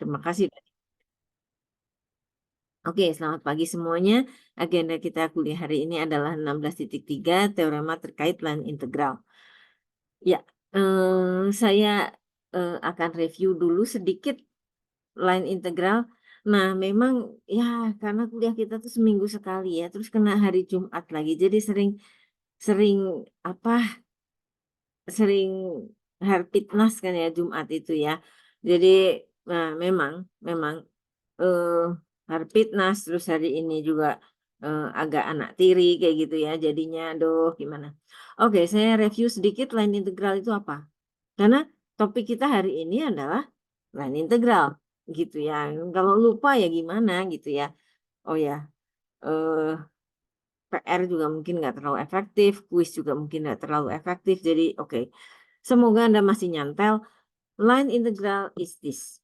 Terima kasih. Oke, selamat pagi semuanya. Agenda kita kuliah hari ini adalah 16.3 teorema terkait line integral. Ya, saya akan review dulu sedikit line integral. Nah, memang ya karena kuliah kita tuh seminggu sekali ya, terus kena hari Jumat lagi, jadi sering sering apa sering Harpitnas kan ya Jumat itu ya. Jadi, nah memang, eee, Harpitnas terus hari ini juga, agak anak tiri kayak gitu ya jadinya aduh gimana. Oke saya review sedikit line integral itu apa. Karena topik kita hari ini adalah line integral gitu ya. Kalau lupa ya gimana gitu ya. Oh ya, eee PR juga mungkin nggak terlalu efektif, kuis juga mungkin nggak terlalu efektif, jadi oke. Semoga Anda masih nyantel. Line integral is this.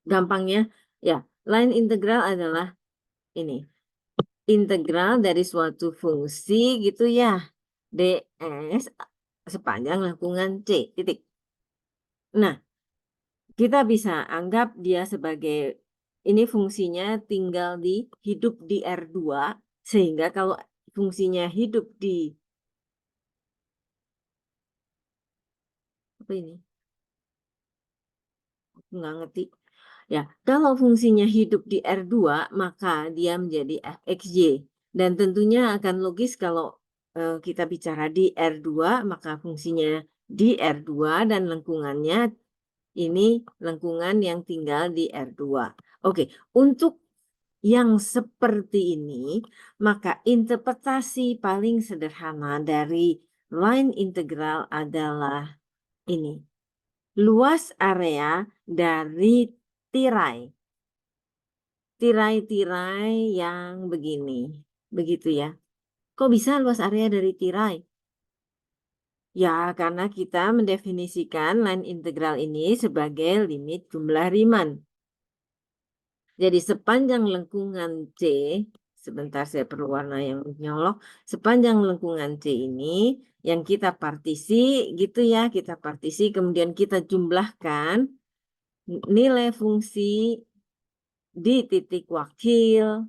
Gampangnya, ya, line integral adalah ini, integral dari suatu fungsi gitu ya, ds sepanjang lengkungan C, titik. Nah, kita bisa anggap dia sebagai ini fungsinya tinggal di hidup di R2, sehingga kalau fungsinya hidup di apa ini? Nggak ngerti. Ya, kalau fungsinya hidup di R2, maka dia menjadi fxy. Dan tentunya akan logis kalau kita bicara di R2, maka fungsinya di R2 dan lengkungannya ini lengkungan yang tinggal di R2. Oke, untuk yang seperti ini, maka interpretasi paling sederhana dari line integral adalah ini. Luas area dari tirai. Tirai-tirai yang begini. Begitu ya. Kok bisa luas area dari tirai? Ya, karena kita mendefinisikan line integral ini sebagai limit jumlah Riemann. Jadi sepanjang lengkungan C, sebentar saya perlu warna yang nyolok, sepanjang lengkungan C ini yang kita partisi gitu ya, kita partisi kemudian kita jumlahkan nilai fungsi di titik wakil,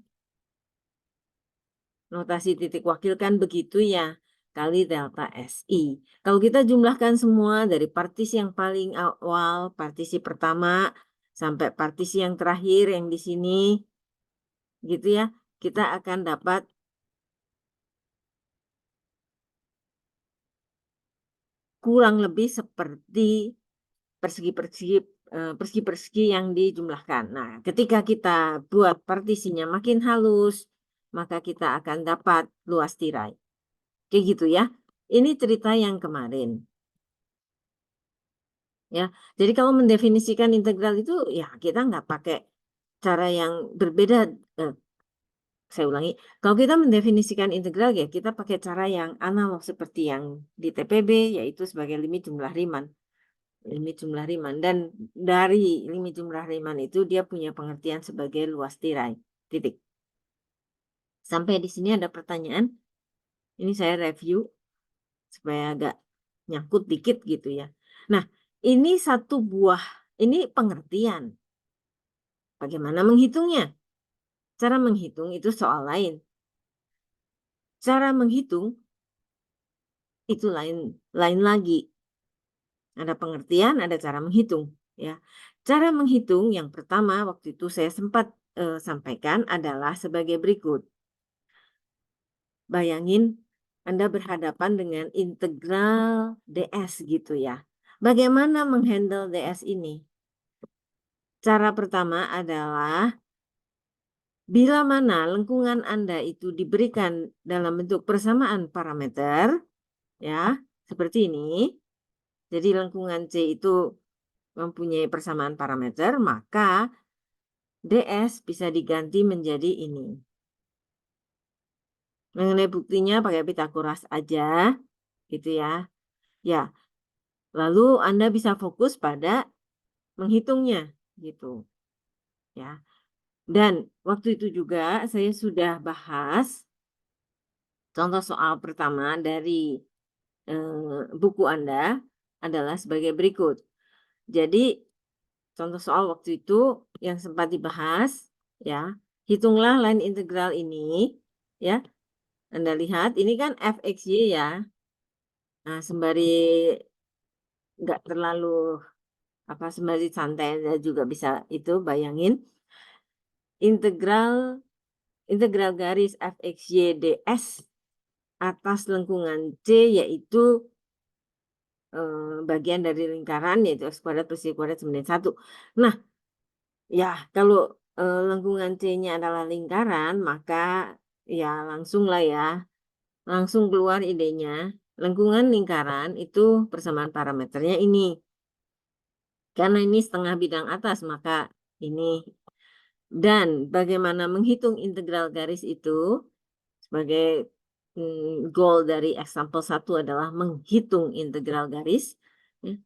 notasi titik wakil kan begitu ya, kali delta SI. Kalau kita jumlahkan semua dari partisi yang paling awal, partisi pertama, sampai partisi yang terakhir yang di sini, gitu ya, kita akan dapat kurang lebih seperti persegi-persegi persegi-persegi yang dijumlahkan. Nah, ketika kita buat partisinya makin halus, maka kita akan dapat luas tirai. Kayak gitu ya. Ini cerita yang kemarin. Ya, jadi kalau mendefinisikan integral itu ya kita nggak pakai cara yang berbeda. eh, saya ulangi, kalau kita mendefinisikan integral ya kita pakai cara yang analog seperti yang di TPB yaitu sebagai limit jumlah Riemann. Limit jumlah Riemann dan dari limit jumlah Riemann itu dia punya pengertian sebagai luas tirai. Titik. Sampai di sini ada pertanyaan. Ini saya review supaya agak nyangkut dikit gitu ya. Nah, ini satu buah, ini pengertian. Bagaimana menghitungnya? Cara menghitung itu soal lain. Cara menghitung itu lain lagi. Ada pengertian, ada cara menghitung. Ya, cara menghitung yang pertama waktu itu saya sempat sampaikan adalah sebagai berikut. Bayangin Anda berhadapan dengan integral ds gitu ya. Bagaimana menghandle ds ini? Cara pertama adalah bila mana lengkungan Anda itu diberikan dalam bentuk persamaan parameter, ya, seperti ini. Jadi lengkungan C itu mempunyai persamaan parameter, maka ds bisa diganti menjadi ini. Mengenai buktinya pakai Pitagoras aja, gitu ya. Ya, lalu Anda bisa fokus pada menghitungnya, gitu. Ya. Dan waktu itu juga saya sudah bahas contoh soal pertama dari buku Anda adalah sebagai berikut. Jadi contoh soal waktu itu yang sempat dibahas, ya. Hitunglah line integral ini, ya. Anda lihat ini kan f(x, y) ya. Nah, sembari nggak terlalu, sembari santai Anda juga bisa itu bayangin, integral integral garis f(x, y) ds atas lengkungan C yaitu, bagian dari lingkaran yaitu x kuadrat plus y kuadrat sama dengan 1. Nah, ya kalau, lengkungan C-nya adalah lingkaran maka ya langsunglah ya, langsung keluar idenya, lengkungan lingkaran itu persamaan parameternya ini. Karena ini setengah bidang atas maka ini. Dan bagaimana menghitung integral garis itu sebagai, goal dari example 1 adalah menghitung integral garis, ya.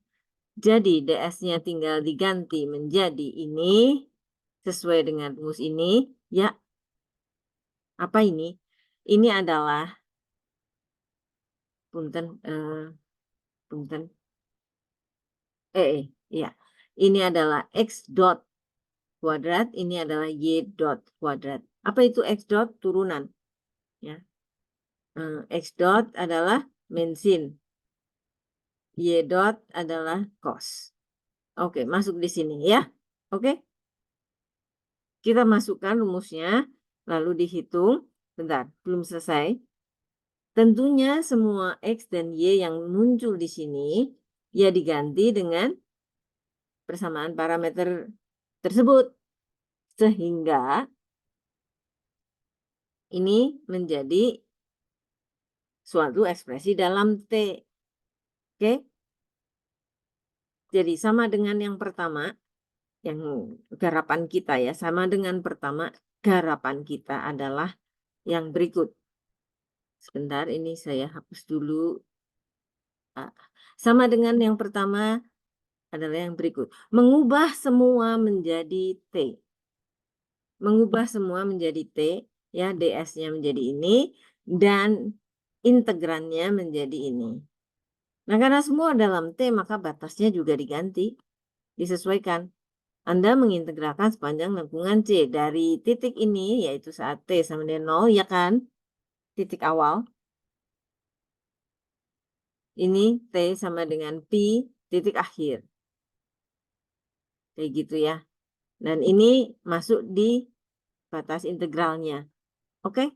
Jadi ds-nya tinggal diganti menjadi ini, sesuai dengan rumus ini, ya. Apa ini? Ini adalah punten, punten, iya. Ini adalah x dot kuadrat, ini adalah y dot kuadrat. Apa itu x dot? Turunan, ya. X dot adalah bensin, y dot adalah kos. Oke, masuk di sini ya. Oke, kita masukkan rumusnya, lalu dihitung. Bentar, belum selesai. Tentunya semua X dan Y yang muncul di sini, ya diganti dengan persamaan parameter tersebut. Sehingga ini menjadi suatu ekspresi dalam T. Oke? Jadi sama dengan yang pertama, yang garapan kita ya, sama dengan pertama, garapan kita adalah yang berikut. Sebentar, ini saya hapus dulu. Sama dengan yang pertama adalah yang berikut. Mengubah semua menjadi T. Mengubah semua menjadi T, ya ds-nya menjadi ini, dan integrannya menjadi ini. Nah, karena semua dalam T, maka batasnya juga diganti, disesuaikan. Anda mengintegralkan sepanjang lengkungan C dari titik ini, yaitu saat T sama dengan 0, ya kan? Titik awal. Ini T sama dengan pi titik akhir. Kayak gitu ya. Dan ini masuk di batas integralnya. Oke?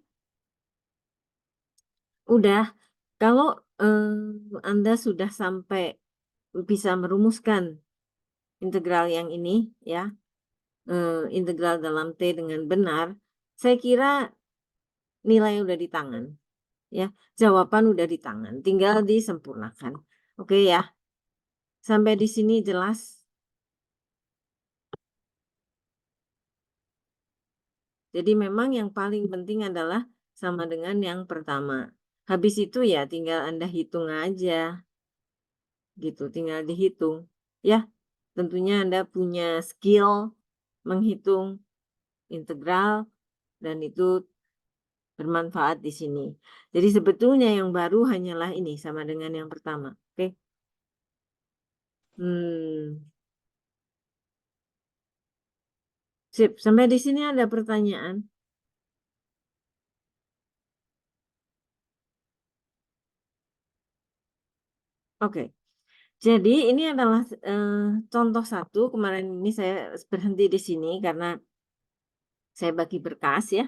Udah. Kalau Anda sudah sampai bisa merumuskan integral yang ini ya, integral dalam T dengan benar, saya kira nilai udah di tangan. Ya, jawaban udah di tangan, tinggal disempurnakan. Oke ya. Sampai di sini jelas? Jadi memang yang paling penting adalah sama dengan yang pertama. Habis itu ya tinggal Anda hitung aja. Gitu, tinggal dihitung. Ya, tentunya Anda punya skill menghitung integral dan itu bermanfaat di sini. Jadi sebetulnya yang baru hanyalah ini sama dengan yang pertama. Oke. Sip, sampai di sini ada pertanyaan? Oke. Jadi ini adalah contoh satu, kemarin ini saya berhenti di sini karena saya bagi berkas ya.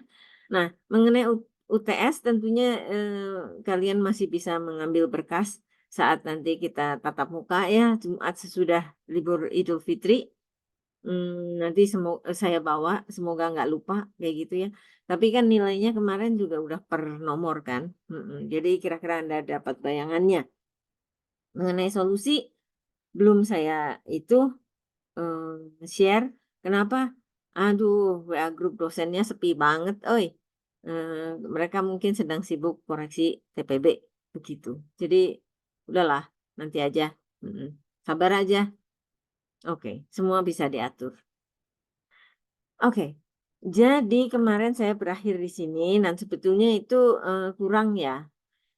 Nah, mengenai UTS tentunya kalian masih bisa mengambil berkas saat nanti kita tatap muka ya, Jumat sesudah libur Idul Fitri. Nanti saya bawa, semoga nggak lupa kayak gitu ya. Tapi kan nilainya kemarin juga udah per nomor kan. Jadi kira-kira Anda dapat bayangannya. Mengenai solusi belum saya itu share. Kenapa? Aduh, WA grup dosennya sepi banget, oi. Mereka mungkin sedang sibuk koreksi TPB, begitu. Jadi, udahlah, nanti aja. Sabar aja. Oke, semua bisa diatur. Oke, jadi kemarin saya berakhir di sini dan sebetulnya itu kurang ya,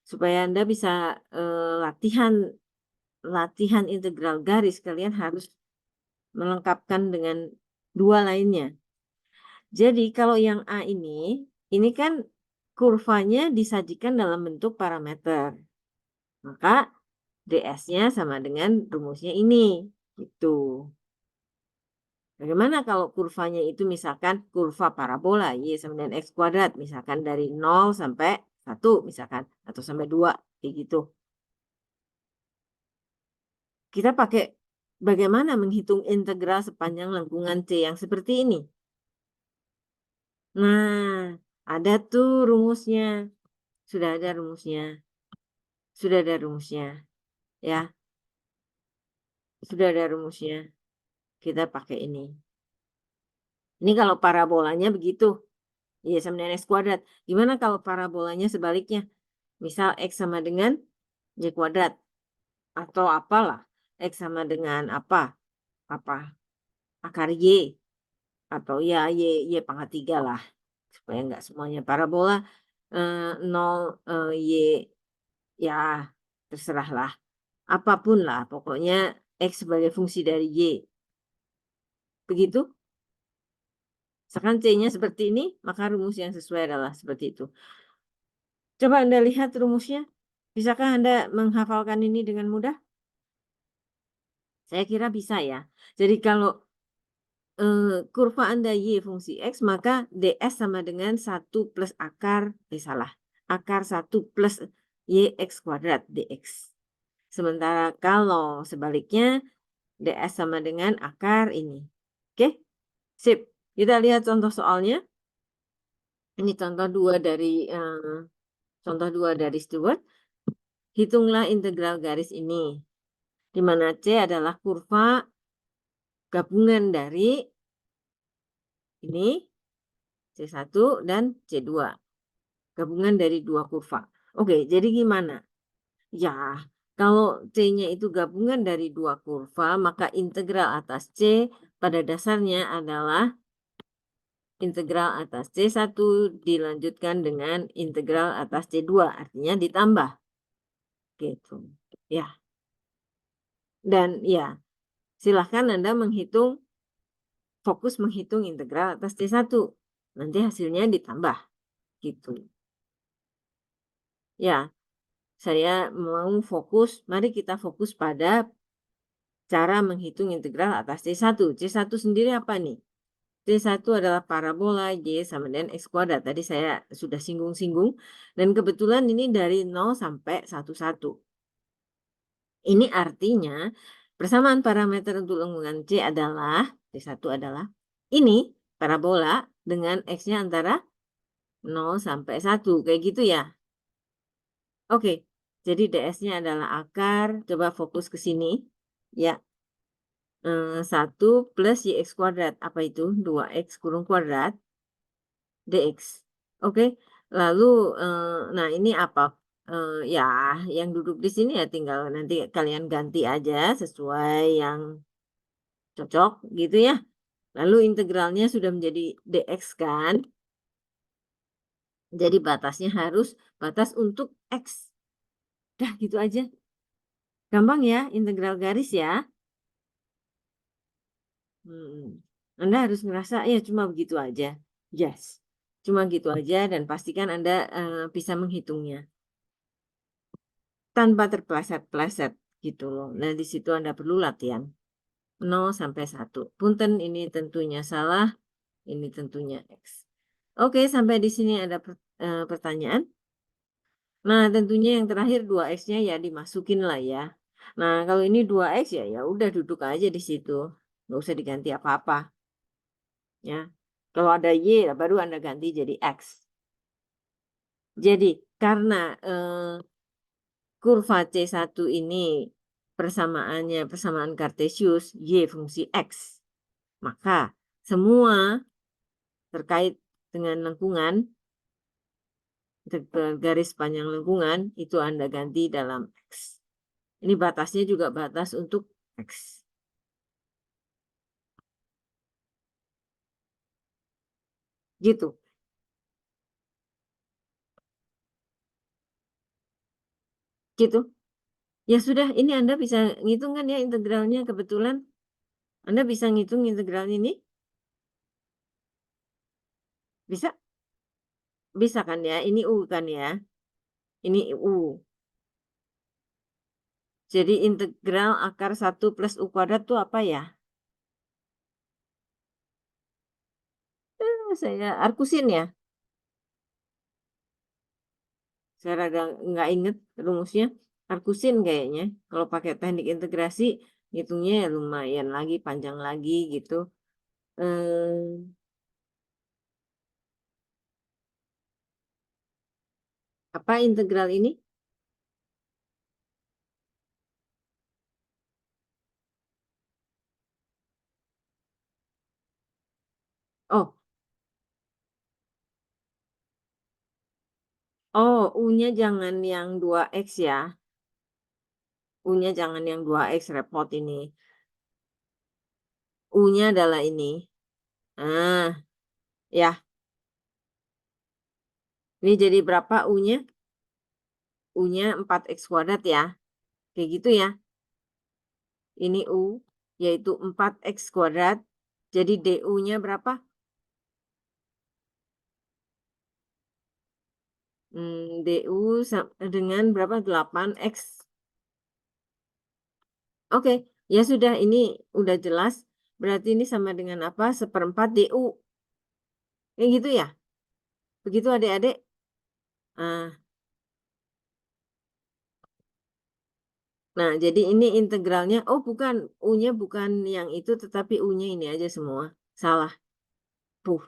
supaya Anda bisa latihan integral garis, kalian harus melengkapkan dengan 2 lainnya. Jadi kalau yang A ini kan kurvanya disajikan dalam bentuk parameter, maka ds-nya sama dengan rumusnya ini, gitu. Bagaimana kalau kurvanya itu misalkan kurva parabola y sama dengan x kuadrat, misalkan dari 0 sampai 1 misalkan, atau sampai 2 kayak gitu. Kita pakai bagaimana menghitung integral sepanjang lengkungan C yang seperti ini? Nah, ada tuh rumusnya. Sudah ada rumusnya. Sudah ada rumusnya, ya. Sudah ada rumusnya. Kita pakai ini. Ini kalau parabolanya begitu, y sama dengan x kuadrat. Gimana kalau parabolanya sebaliknya? Misal x sama dengan y kuadrat atau apalah, x sama dengan apa? Apa? Akar y atau ya y pangkat 3 lah. Supaya nggak semuanya parabola 0 y ya terserahlah. Apapun lah, pokoknya x sebagai fungsi dari y. Begitu? Misalkan C-nya seperti ini, maka rumus yang sesuai adalah seperti itu. Coba Anda lihat rumusnya. Bisakah Anda menghafalkan ini dengan mudah? Saya kira bisa ya. Jadi kalau kurva Anda y fungsi x, maka ds sama dengan 1 plus akar, salah, akar 1 plus y x kuadrat dx. Sementara kalau sebaliknya, ds sama dengan akar ini. Oke, sip. Kita lihat contoh soalnya. Ini contoh 2 dari Stewart. Hitunglah integral garis ini, di mana C adalah kurva gabungan dari ini, C1 dan C2. Gabungan dari 2 kurva. Oke, jadi gimana? Ya, kalau C-nya itu gabungan dari 2 kurva, maka integral atas C pada dasarnya adalah integral atas C1 dilanjutkan dengan integral atas C2, artinya ditambah. Gitu. Ya. Dan ya, silahkan Anda fokus menghitung integral atas C1. Nanti hasilnya ditambah. Gitu. Ya, saya mari kita fokus pada cara menghitung integral atas C1. C1 sendiri apa nih? C1 adalah parabola Y sama dengan X kuadrat. Tadi saya sudah singgung-singgung. Dan kebetulan ini dari 0 sampai 11. Ini artinya persamaan parameter untuk lengkungan C adalah, C1 adalah ini parabola dengan X-nya antara 0 sampai 1. Kayak gitu ya. Oke, jadi ds-nya adalah akar, coba fokus ke sini. Ya, 1 plus y x kuadrat. Apa itu? 2x kurung kuadrat dx. Oke, lalu, nah ini apa? Ya, yang duduk di sini ya tinggal nanti kalian ganti aja sesuai yang cocok gitu ya. Lalu integralnya sudah menjadi dx kan? Jadi batasnya harus batas untuk x. Dah gitu aja. Gampang ya integral garis ya. Anda harus ngerasa ya cuma begitu aja. Yes. Cuma gitu aja dan pastikan Anda bisa menghitungnya tanpa terpleset-pleset gitu loh. Nah, di situ Anda perlu latihan 0 sampai 1. Punten ini tentunya salah, ini tentunya X. Oke, sampai di sini ada pertanyaan. Nah, tentunya yang terakhir 2X-nya ya dimasukin lah ya. Nah, kalau ini 2X ya udah duduk aja di situ. Nggak usah diganti apa-apa. Ya. Kalau ada Y baru Anda ganti jadi X. Jadi karena kurva C1 ini persamaannya persamaan kartesius Y fungsi X, maka semua terkait dengan lengkungan, garis panjang lengkungan itu Anda ganti dalam X. Ini batasnya juga batas untuk X. Gitu. Gitu. Ya sudah, ini Anda bisa ngitung kan ya integralnya kebetulan. Anda bisa ngitung integral ini? Bisa? Bisa kan ya? Ini U kan ya? Ini U. Jadi integral akar 1 + U² tuh apa ya? Saya Arkusin ya? Saya rada nggak inget rumusnya. Arkusin kayaknya. Kalau pakai teknik integrasi, ngitungnya ya lumayan lagi, panjang lagi gitu. Mmm, apa integral ini? Oh oh, U-nya jangan yang 2x ya? U-nya jangan yang 2x, repot ini. U-nya adalah ini. Ah, ya. Ini jadi berapa U-nya? U-nya 4x² ya? Kayak gitu ya? Ini U, yaitu 4x². Jadi DU-nya berapa? DU dengan berapa? 8x. Oke, ya sudah ini udah jelas, berarti ini sama dengan apa? 1/4 DU. Kayak gitu ya? Begitu adik-adik? Ah, nah jadi ini integralnya, oh bukan, U-nya bukan yang itu, tetapi U-nya ini aja semua. Salah. Puh,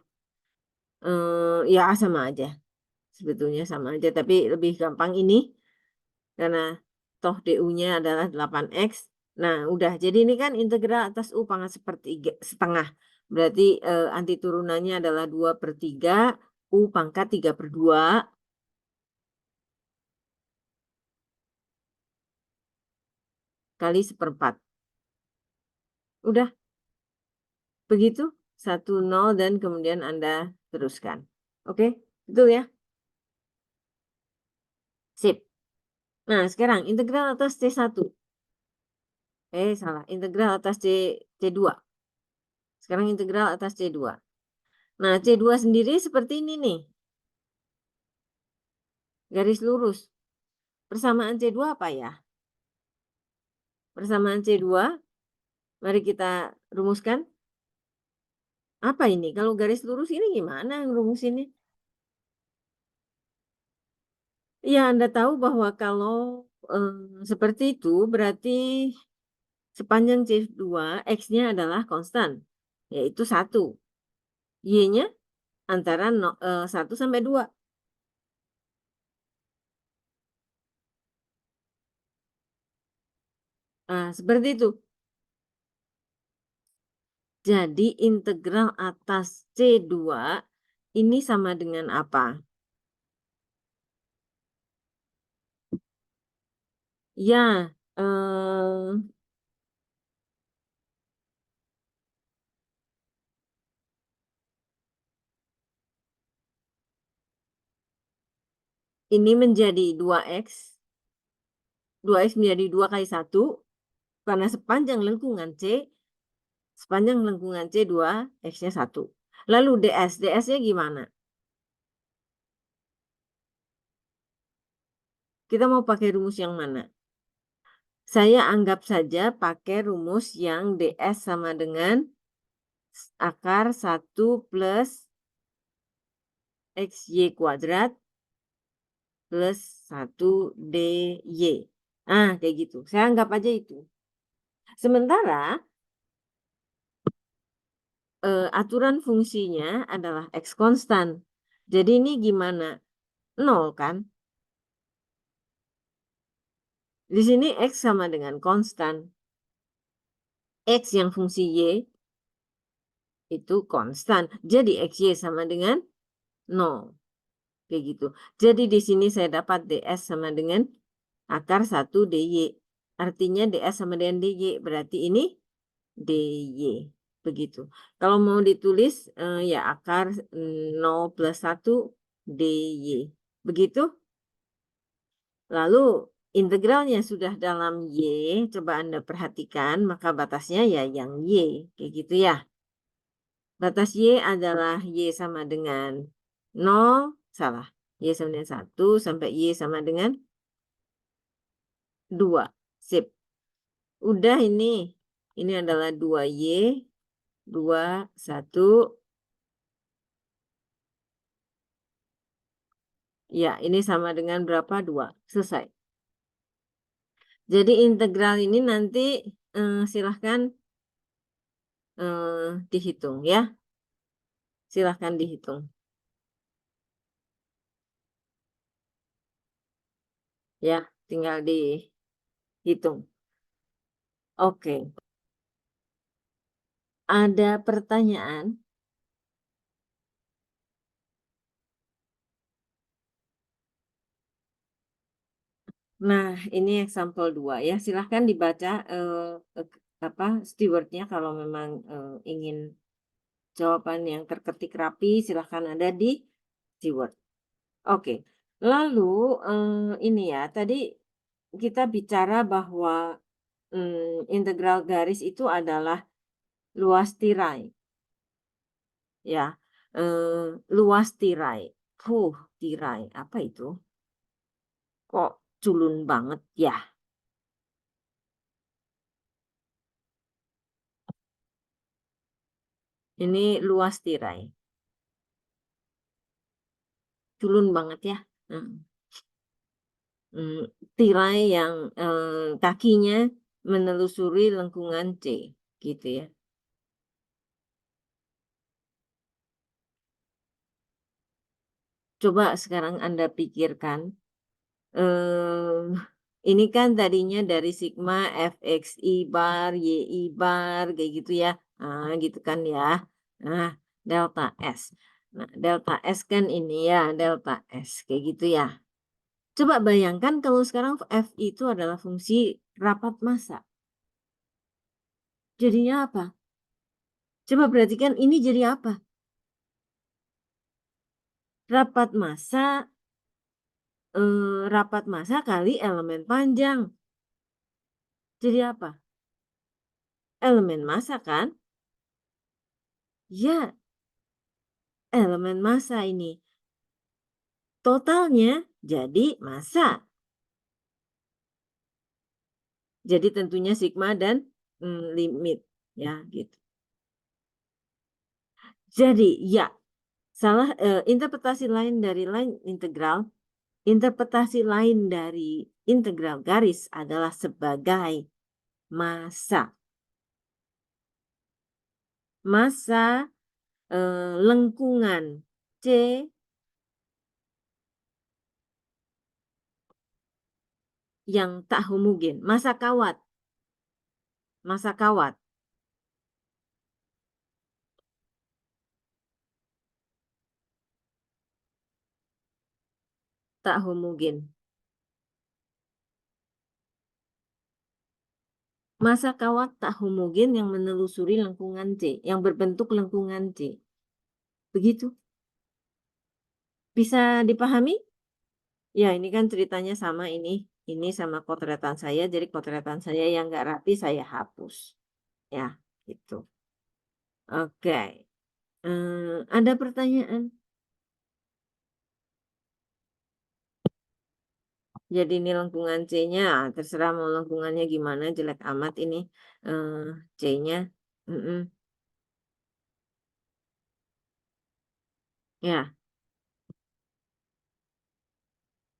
ya sama aja. Sebetulnya sama aja, tapi lebih gampang ini karena toh DU-nya adalah 8x. Nah, udah. Jadi ini kan integral atas U pangkat sepertiga setengah. Berarti anti turunannya adalah 2/3 U pangkat 3/2 kali 1/4. Udah, begitu. 1, 0 dan kemudian Anda teruskan. Oke, betul ya? Sip. Nah, sekarang integral atas C1. Salah. Integral atas C2. Sekarang integral atas C2. Nah, C2 sendiri seperti ini nih, garis lurus. Persamaan C2 apa ya? Persamaan C2, mari kita rumuskan. Apa ini? Kalau garis lurus ini gimana ngerumusinnya? Ya, Anda tahu bahwa kalau seperti itu berarti sepanjang C2 X-nya adalah konstan, yaitu 1. Y-nya antara 1 sampai 2. Nah, seperti itu. Jadi integral atas C2 ini sama dengan apa? Ya, ini menjadi 2x. 2x menjadi 2 kali 1 karena sepanjang lengkungan C 2 X-nya 1. Lalu DS-nya gimana? Kita mau pakai rumus yang mana? Saya anggap saja pakai rumus yang DS sama dengan akar 1 plus XY² plus 1 DY. Kayak gitu. Saya anggap aja itu. Sementara aturan fungsinya adalah X konstan. Jadi ini gimana? 0 kan? Di sini X sama dengan konstan. X yang fungsi Y itu konstan. Jadi XY sama dengan 0. Kayak gitu. Jadi di sini saya dapat DS sama dengan akar 1 DY. Artinya DS sama dengan DY. Berarti ini DY. Begitu. Kalau mau ditulis ya akar 0 plus 1 DY. Begitu. Lalu integralnya sudah dalam Y, coba Anda perhatikan, maka batasnya ya yang Y, kayak gitu ya. Batas Y adalah Y sama dengan 0, salah, Y sama dengan 1 sampai Y sama dengan 2. Sip. Udah ini adalah 2Y, 2, 1. Ya, ini sama dengan berapa? 2. Selesai. Jadi integral ini nanti silahkan dihitung ya. Silahkan dihitung. Ya, tinggal dihitung. Oke. Ada pertanyaan? Nah, ini example 2 ya. Silahkan dibaca stewardnya kalau memang ingin jawaban yang terketik rapi, silahkan ada di steward. Oke. Lalu ini ya, tadi kita bicara bahwa integral garis itu adalah luas tirai, ya. Luas tirai. Tirai, apa itu? Kok culun banget ya? Ini luas tirai. Culun banget ya. Mhm. Tirai yang, kakinya menelusuri lengkungan C, gitu ya. Coba sekarang Anda pikirkan, eee, ini kan tadinya dari sigma fxi bar, yi bar, kayak gitu ya. Gitu kan ya. Nah, delta S. Nah, delta S kan ini ya, delta S, kayak gitu ya. Coba bayangkan kalau sekarang f itu adalah fungsi rapat massa, jadinya apa? Coba perhatikan ini jadi apa? Rapat massa, rapat massa kali elemen panjang. Jadi apa? Elemen massa kan? Ya, elemen massa ini. Totalnya jadi massa. Jadi tentunya sigma dan limit ya gitu. Jadi ya, interpretasi lain dari interpretasi lain dari integral garis adalah sebagai massa. Massa lengkungan C yang tak homogen, massa kawat tak homogen. Massa kawat tak homogen yang menelusuri lengkungan C, yang berbentuk lengkungan C. Begitu. Bisa dipahami? Ya, ini kan ceritanya sama ini sama kotretan saya, jadi kotretan saya yang nggak rapi saya hapus. Ya, gitu. Oke. Ada pertanyaan? Jadi ini lengkungan C-nya, terserah mau lengkungannya gimana, jelek amat ini C-nya. Mhm, ya.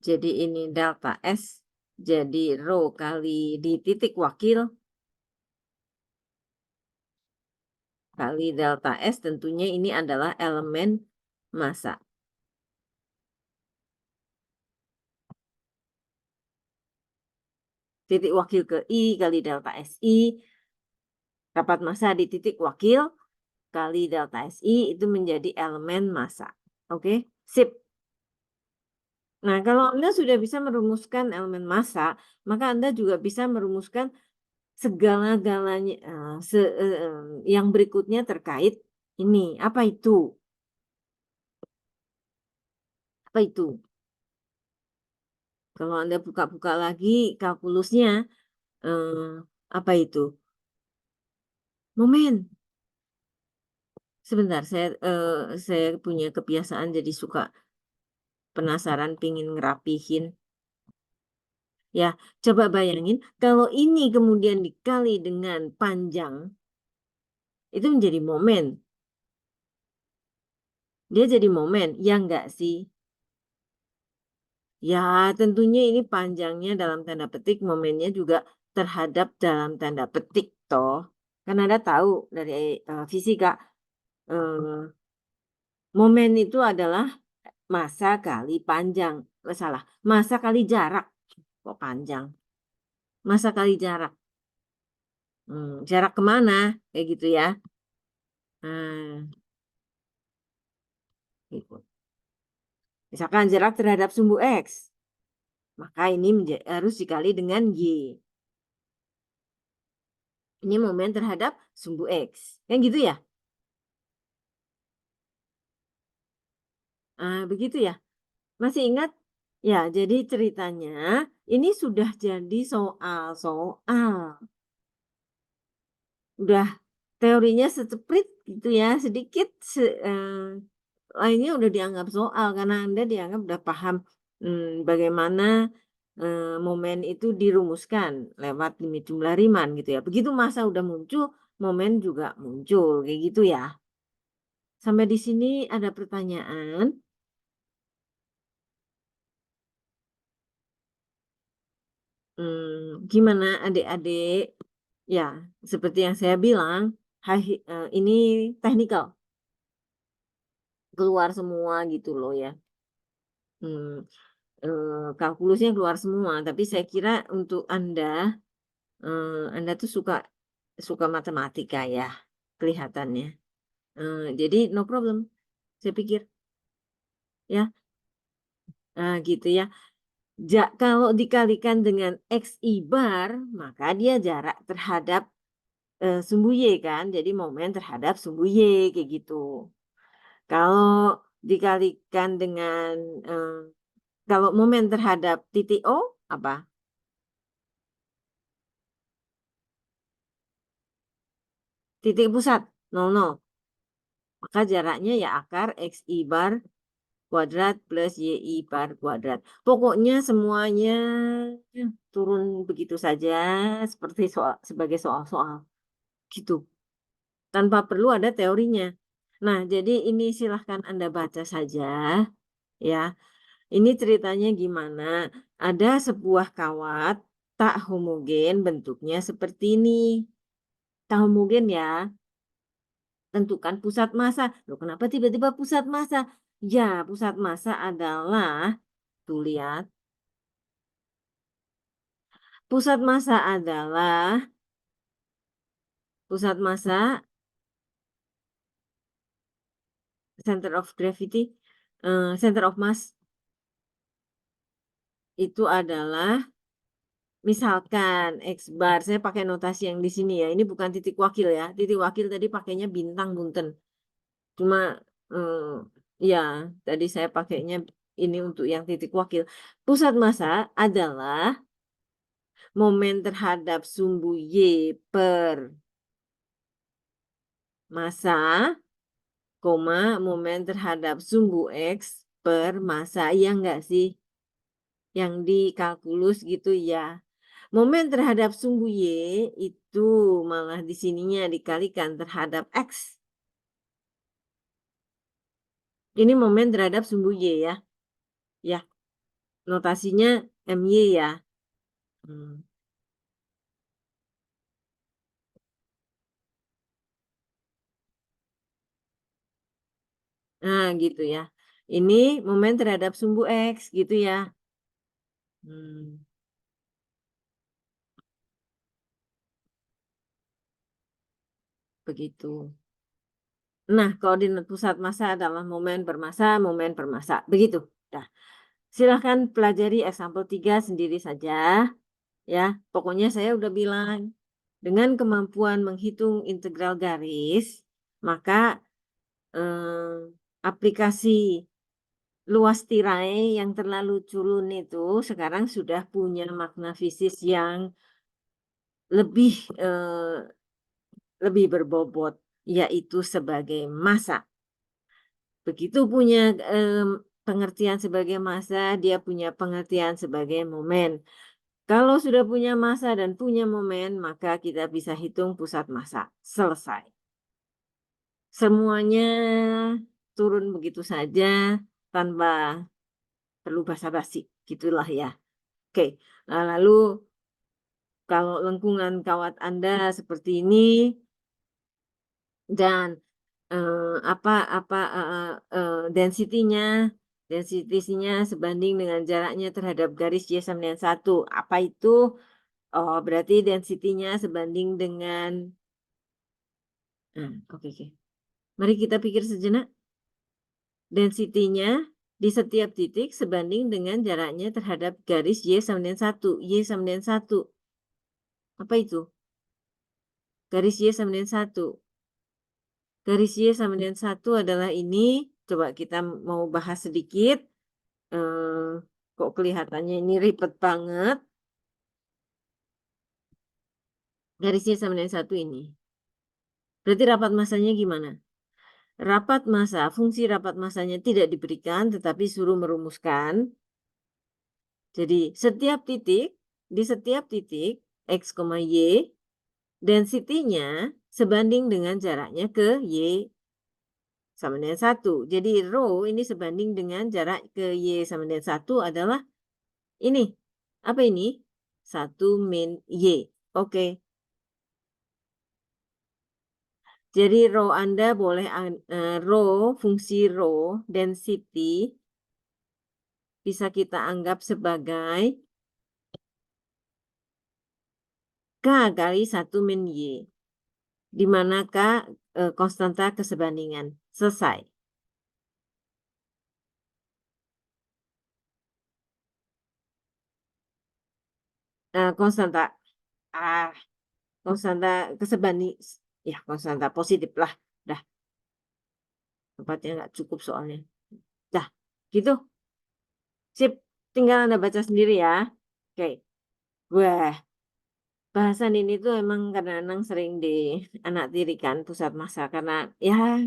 Jadi ini delta S, jadi rho kali di titik wakil kali delta S tentunya ini adalah elemen massa. Titik wakil ke I kali delta SI, rapat massa di titik wakil kali delta SI itu menjadi elemen massa. Oke, sip. Nah, kalau Anda sudah bisa merumuskan elemen massa, maka Anda juga bisa merumuskan segala-galanya yang berikutnya terkait ini. Apa itu? Apa itu? Kalau Anda buka-buka lagi kalkulusnya, eee, apa itu, momen. Sebentar saya punya kebiasaan jadi suka penasaran pengen ngerapihin. Ya, coba bayangin kalau ini kemudian dikali dengan panjang, itu menjadi momen. Dia jadi momen, ya enggak sih? Ya, tentunya ini panjangnya dalam tanda petik, momennya juga terhadap dalam tanda petik toh. Kan Anda tahu dari, fisika, eee, momen itu adalah massa kali panjang, salah, massa kali jarak, kok panjang, massa kali jarak, jarak kemana kayak gitu ya. Nah, gitu. Misalkan jarak terhadap sumbu X, maka ini harus dikali dengan Y. Ini momen terhadap sumbu X, kan gitu ya? Begitu ya? Masih ingat? Ya, jadi ceritanya ini sudah jadi soal-soal. Udah teorinya seceprit gitu ya, sedikit lainnya udah dianggap soal karena Anda dianggap udah paham, bagaimana, momen itu dirumuskan lewat limit jumlah Riemann gitu ya. Begitu massa udah muncul, momen juga muncul, kayak gitu ya. Sampai di sini ada pertanyaan? Gimana adik-adik? Ya, seperti yang saya bilang, ini teknikal, keluar semua gitu loh ya. Mmm, kalkulusnya keluar semua, tapi saya kira untuk Anda tuh suka suka matematika ya, kelihatannya. Jadi no problem, saya pikir, ya. Gitu ya. Kalau dikalikan dengan x I bar, maka dia jarak terhadap sumbu Y kan, jadi momen terhadap sumbu Y, kayak gitu. Kalau dikalikan dengan, kalau momen terhadap titik O, apa? Titik pusat, 00. Maka jaraknya ya akar XI bar kuadrat plus YI bar kuadrat. Pokoknya semuanya turun begitu saja seperti sebagai soal-soal, gitu. Tanpa perlu ada teorinya. Nah, jadi ini silahkan Anda baca saja, ya. Ini ceritanya gimana, ada sebuah kawat tak homogen bentuknya seperti ini. Tak homogen ya, tentukan pusat massa. Loh kenapa tiba-tiba pusat massa? Ya, pusat massa adalah, tuh lihat, pusat massa adalah, pusat massa, center of gravity, center of mass itu adalah misalkan X bar, saya pakai notasi yang di sini ya, ini bukan titik wakil ya, titik wakil tadi pakainya bintang punten. Cuma, ya tadi saya pakainya ini untuk yang titik wakil. Pusat massa adalah momen terhadap sumbu Y per massa, koma, momen terhadap sumbu X per massa, iya enggak sih? Yang di kalkulus gitu ya. Momen terhadap sumbu Y itu malah di sininya dikalikan terhadap X. Ini momen terhadap sumbu Y ya. Ya, notasinya MY ya. Hmm. Nah, gitu ya. Ini momen terhadap sumbu X gitu ya. Hmm, begitu. Nah, koordinat pusat massa adalah momen per massa. Begitu. Nah, silahkan pelajari example 3 sendiri saja. Ya, pokoknya saya udah bilang, dengan kemampuan menghitung integral garis, maka aplikasi luas tirai yang terlalu culun itu sekarang sudah punya makna fisis yang lebih, lebih berbobot, yaitu sebagai massa. Begitu punya, pengertian sebagai massa, dia punya pengertian sebagai momen. Kalau sudah punya massa dan punya momen, maka kita bisa hitung pusat massa, selesai. Semuanya turun begitu saja tanpa perlu basa-basi, gitulah ya. Oke, lalu kalau lengkungan kawat Anda seperti ini dan, density-nya sebanding dengan jaraknya terhadap garis Y sama dengan 1. Apa itu? Oh, berarti density-nya sebanding dengan oke oke. Mari kita pikir sejenak. Density-nya di setiap titik sebanding dengan jaraknya terhadap garis Y sama dengan 1. Y sama dengan 1. Apa itu? Garis Y sama dengan 1. Garis Y sama dengan 1 adalah ini. Coba kita mau bahas sedikit. Kok kelihatannya ini ribet banget. Garis Y sama dengan 1 ini. Berarti rapat massanya gimana? Rapat massa, fungsi rapat massanya tidak diberikan, tetapi suruh merumuskan. Jadi di setiap titik X, Y, density-nya sebanding dengan jaraknya ke Y sama dengan 1. Jadi rho ini sebanding dengan jarak ke Y sama dengan 1 adalah ini. Apa ini? 1 min Y. Oke. Jadi rho Anda boleh, fungsi rho, density, bisa kita anggap sebagai K kali 1 min Y. Di mana K, konstanta kesebandingan. Selesai. Konstanta, ah, konstanta kesebanding ya konstanta positif lah. Dah, tempatnya nggak cukup soalnya. Dah, gitu. Sip, tinggal Anda baca sendiri ya. Oke. Wah, bahasan ini tuh emang kadang-kadang sering dianaktirikan pusat massa karena ya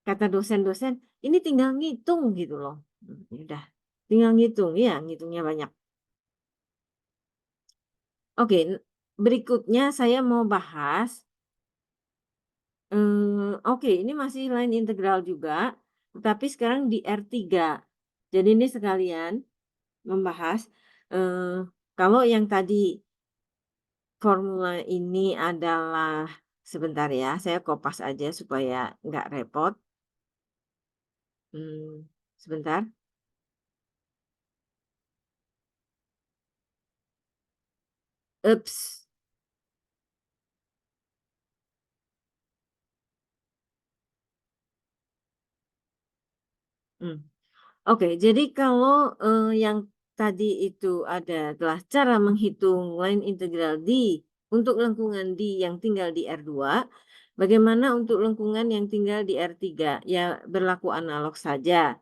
kata dosen-dosen, ini tinggal ngitung gitu loh. Ya udah, tinggal ngitung, ya ngitungnya banyak. Oke, berikutnya saya mau bahas, oke ini masih line integral juga, tetapi sekarang di R3. Jadi ini sekalian membahas, kalau yang tadi formula ini adalah sebentar ya, saya kopas aja supaya nggak repot. Sebentar. Ups. Mmm. Oke, jadi kalau, yang tadi itu adalah cara menghitung line integral untuk lengkungan yang tinggal di R2, bagaimana untuk lengkungan yang tinggal di R3? Ya berlaku analog saja.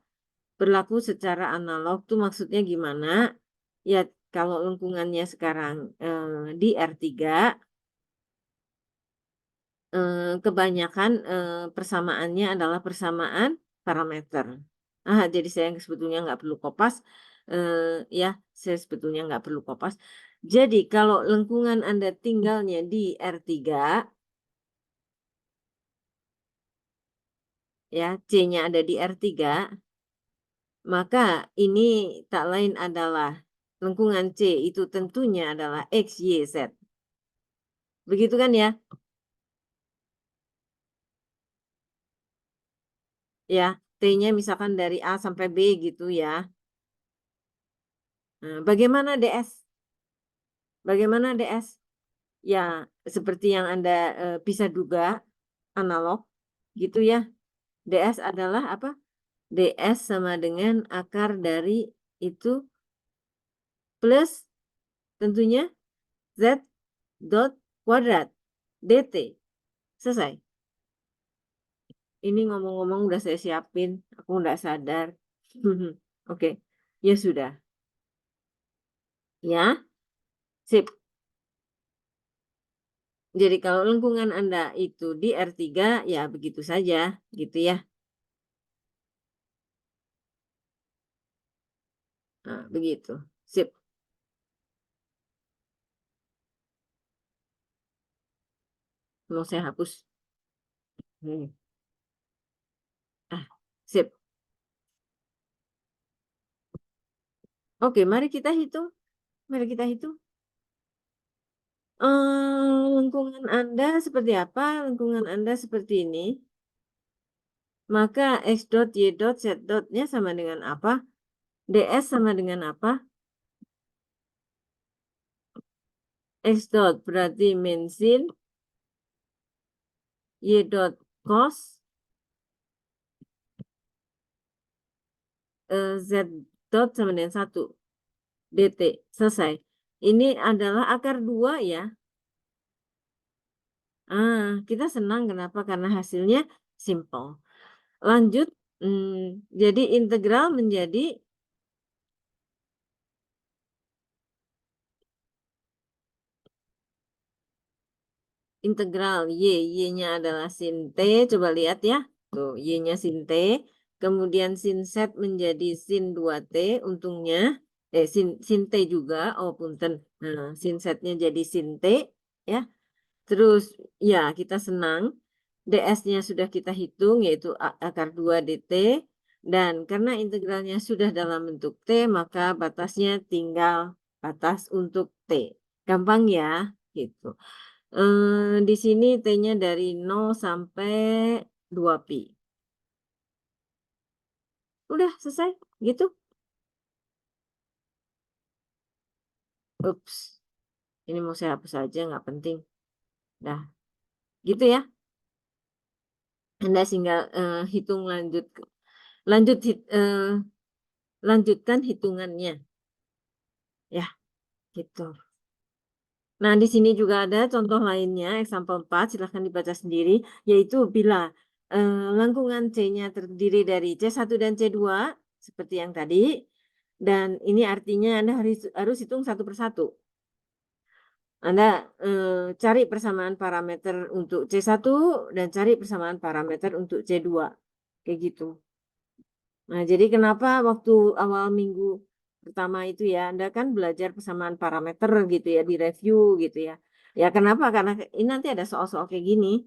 Berlaku secara analog tuh maksudnya gimana? Ya kalau lengkungannya sekarang, di R3, kebanyakan, persamaannya adalah persamaan parameter. Jadi saya sebetulnya nggak perlu kopas, ya, saya sebetulnya nggak perlu kopas. Jadi kalau lengkungan Anda tinggalnya di R3, ya, C-nya ada di R3, maka ini tak lain adalah lengkungan C itu tentunya adalah X, Y, Z. Begitu kan ya? Ya, T-nya misalkan dari A sampai B gitu ya. Bagaimana DS? Bagaimana DS? Ya, seperti yang Anda, bisa duga, analog, gitu ya. DS adalah apa? DS sama dengan akar dari itu plus tentunya Z dot kuadrat, DT. Selesai. Ini ngomong-ngomong udah saya siapin, aku nggak sadar. Mhm, oke. Ya sudah, ya, sip. Jadi kalau lengkungan Anda itu di R3 ya begitu saja, gitu ya. Nah, begitu. Sip, mau saya hapus. Hmm. Ah, sip. Oke, mari kita hitung. Mari kita hitung. Lengkungan Anda seperti apa? Lengkungan Anda seperti ini. Maka X dot, Y dot, Z dot-nya sama dengan apa? DS sama dengan apa? X dot berarti min sin, Y dot cos, Z dot sama dengan 1. DT. Selesai. Ini adalah akar 2 ya. Kita senang kenapa? Karena hasilnya simple. Lanjut, jadi integral menjadi integral Y. Y-nya adalah sin T. Coba lihat ya. Tuh, Y-nya sin T. Kemudian sin Z menjadi sin 2T. Untungnya, sin T juga. Oh, punten. Nah, sin Z-nya jadi sin T. Ya. Terus, ya kita senang. DS-nya sudah kita hitung, yaitu akar 2 DT. Dan karena integralnya sudah dalam bentuk T, maka batasnya tinggal batas untuk T. Gampang ya, gitu. Di sini T-nya dari 0 sampai 2pi. Udah selesai, gitu. Ups, ini mau saya hapus aja, nggak penting. Dah, gitu ya. Anda tinggal hitung lanjut, lanjut, lanjutkan hitungannya, ya, gitu. Nah, di sini juga ada contoh lainnya, example 4, silahkan dibaca sendiri, yaitu bila lengkungan C-nya terdiri dari C1 dan C2, seperti yang tadi, dan ini artinya Anda harus hitung satu persatu. Anda cari persamaan parameter untuk C1 dan cari persamaan parameter untuk C2. Kayak gitu. Nah, jadi kenapa waktu awal minggu pertama itu ya, Anda kan belajar persamaan parameter gitu ya, di review gitu ya. Ya kenapa? Karena ini nanti ada soal-soal kayak gini.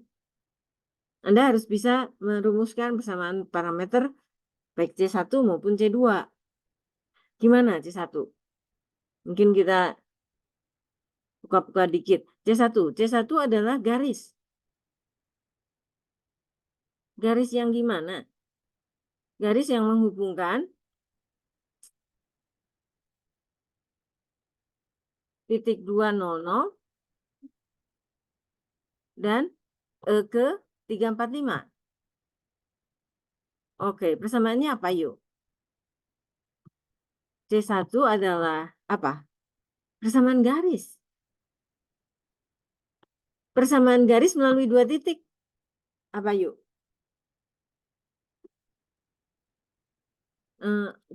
Anda harus bisa merumuskan persamaan parameter baik C1 maupun C2. Gimana C1? Mungkin kita buka-buka dikit. C1. C1 adalah garis. Garis yang gimana? Garis yang menghubungkan titik 200 dan ke 345. Oke, persamaannya apa yuk? C1 adalah apa? Persamaan garis. Persamaan garis melalui 2 titik. Apa yuk?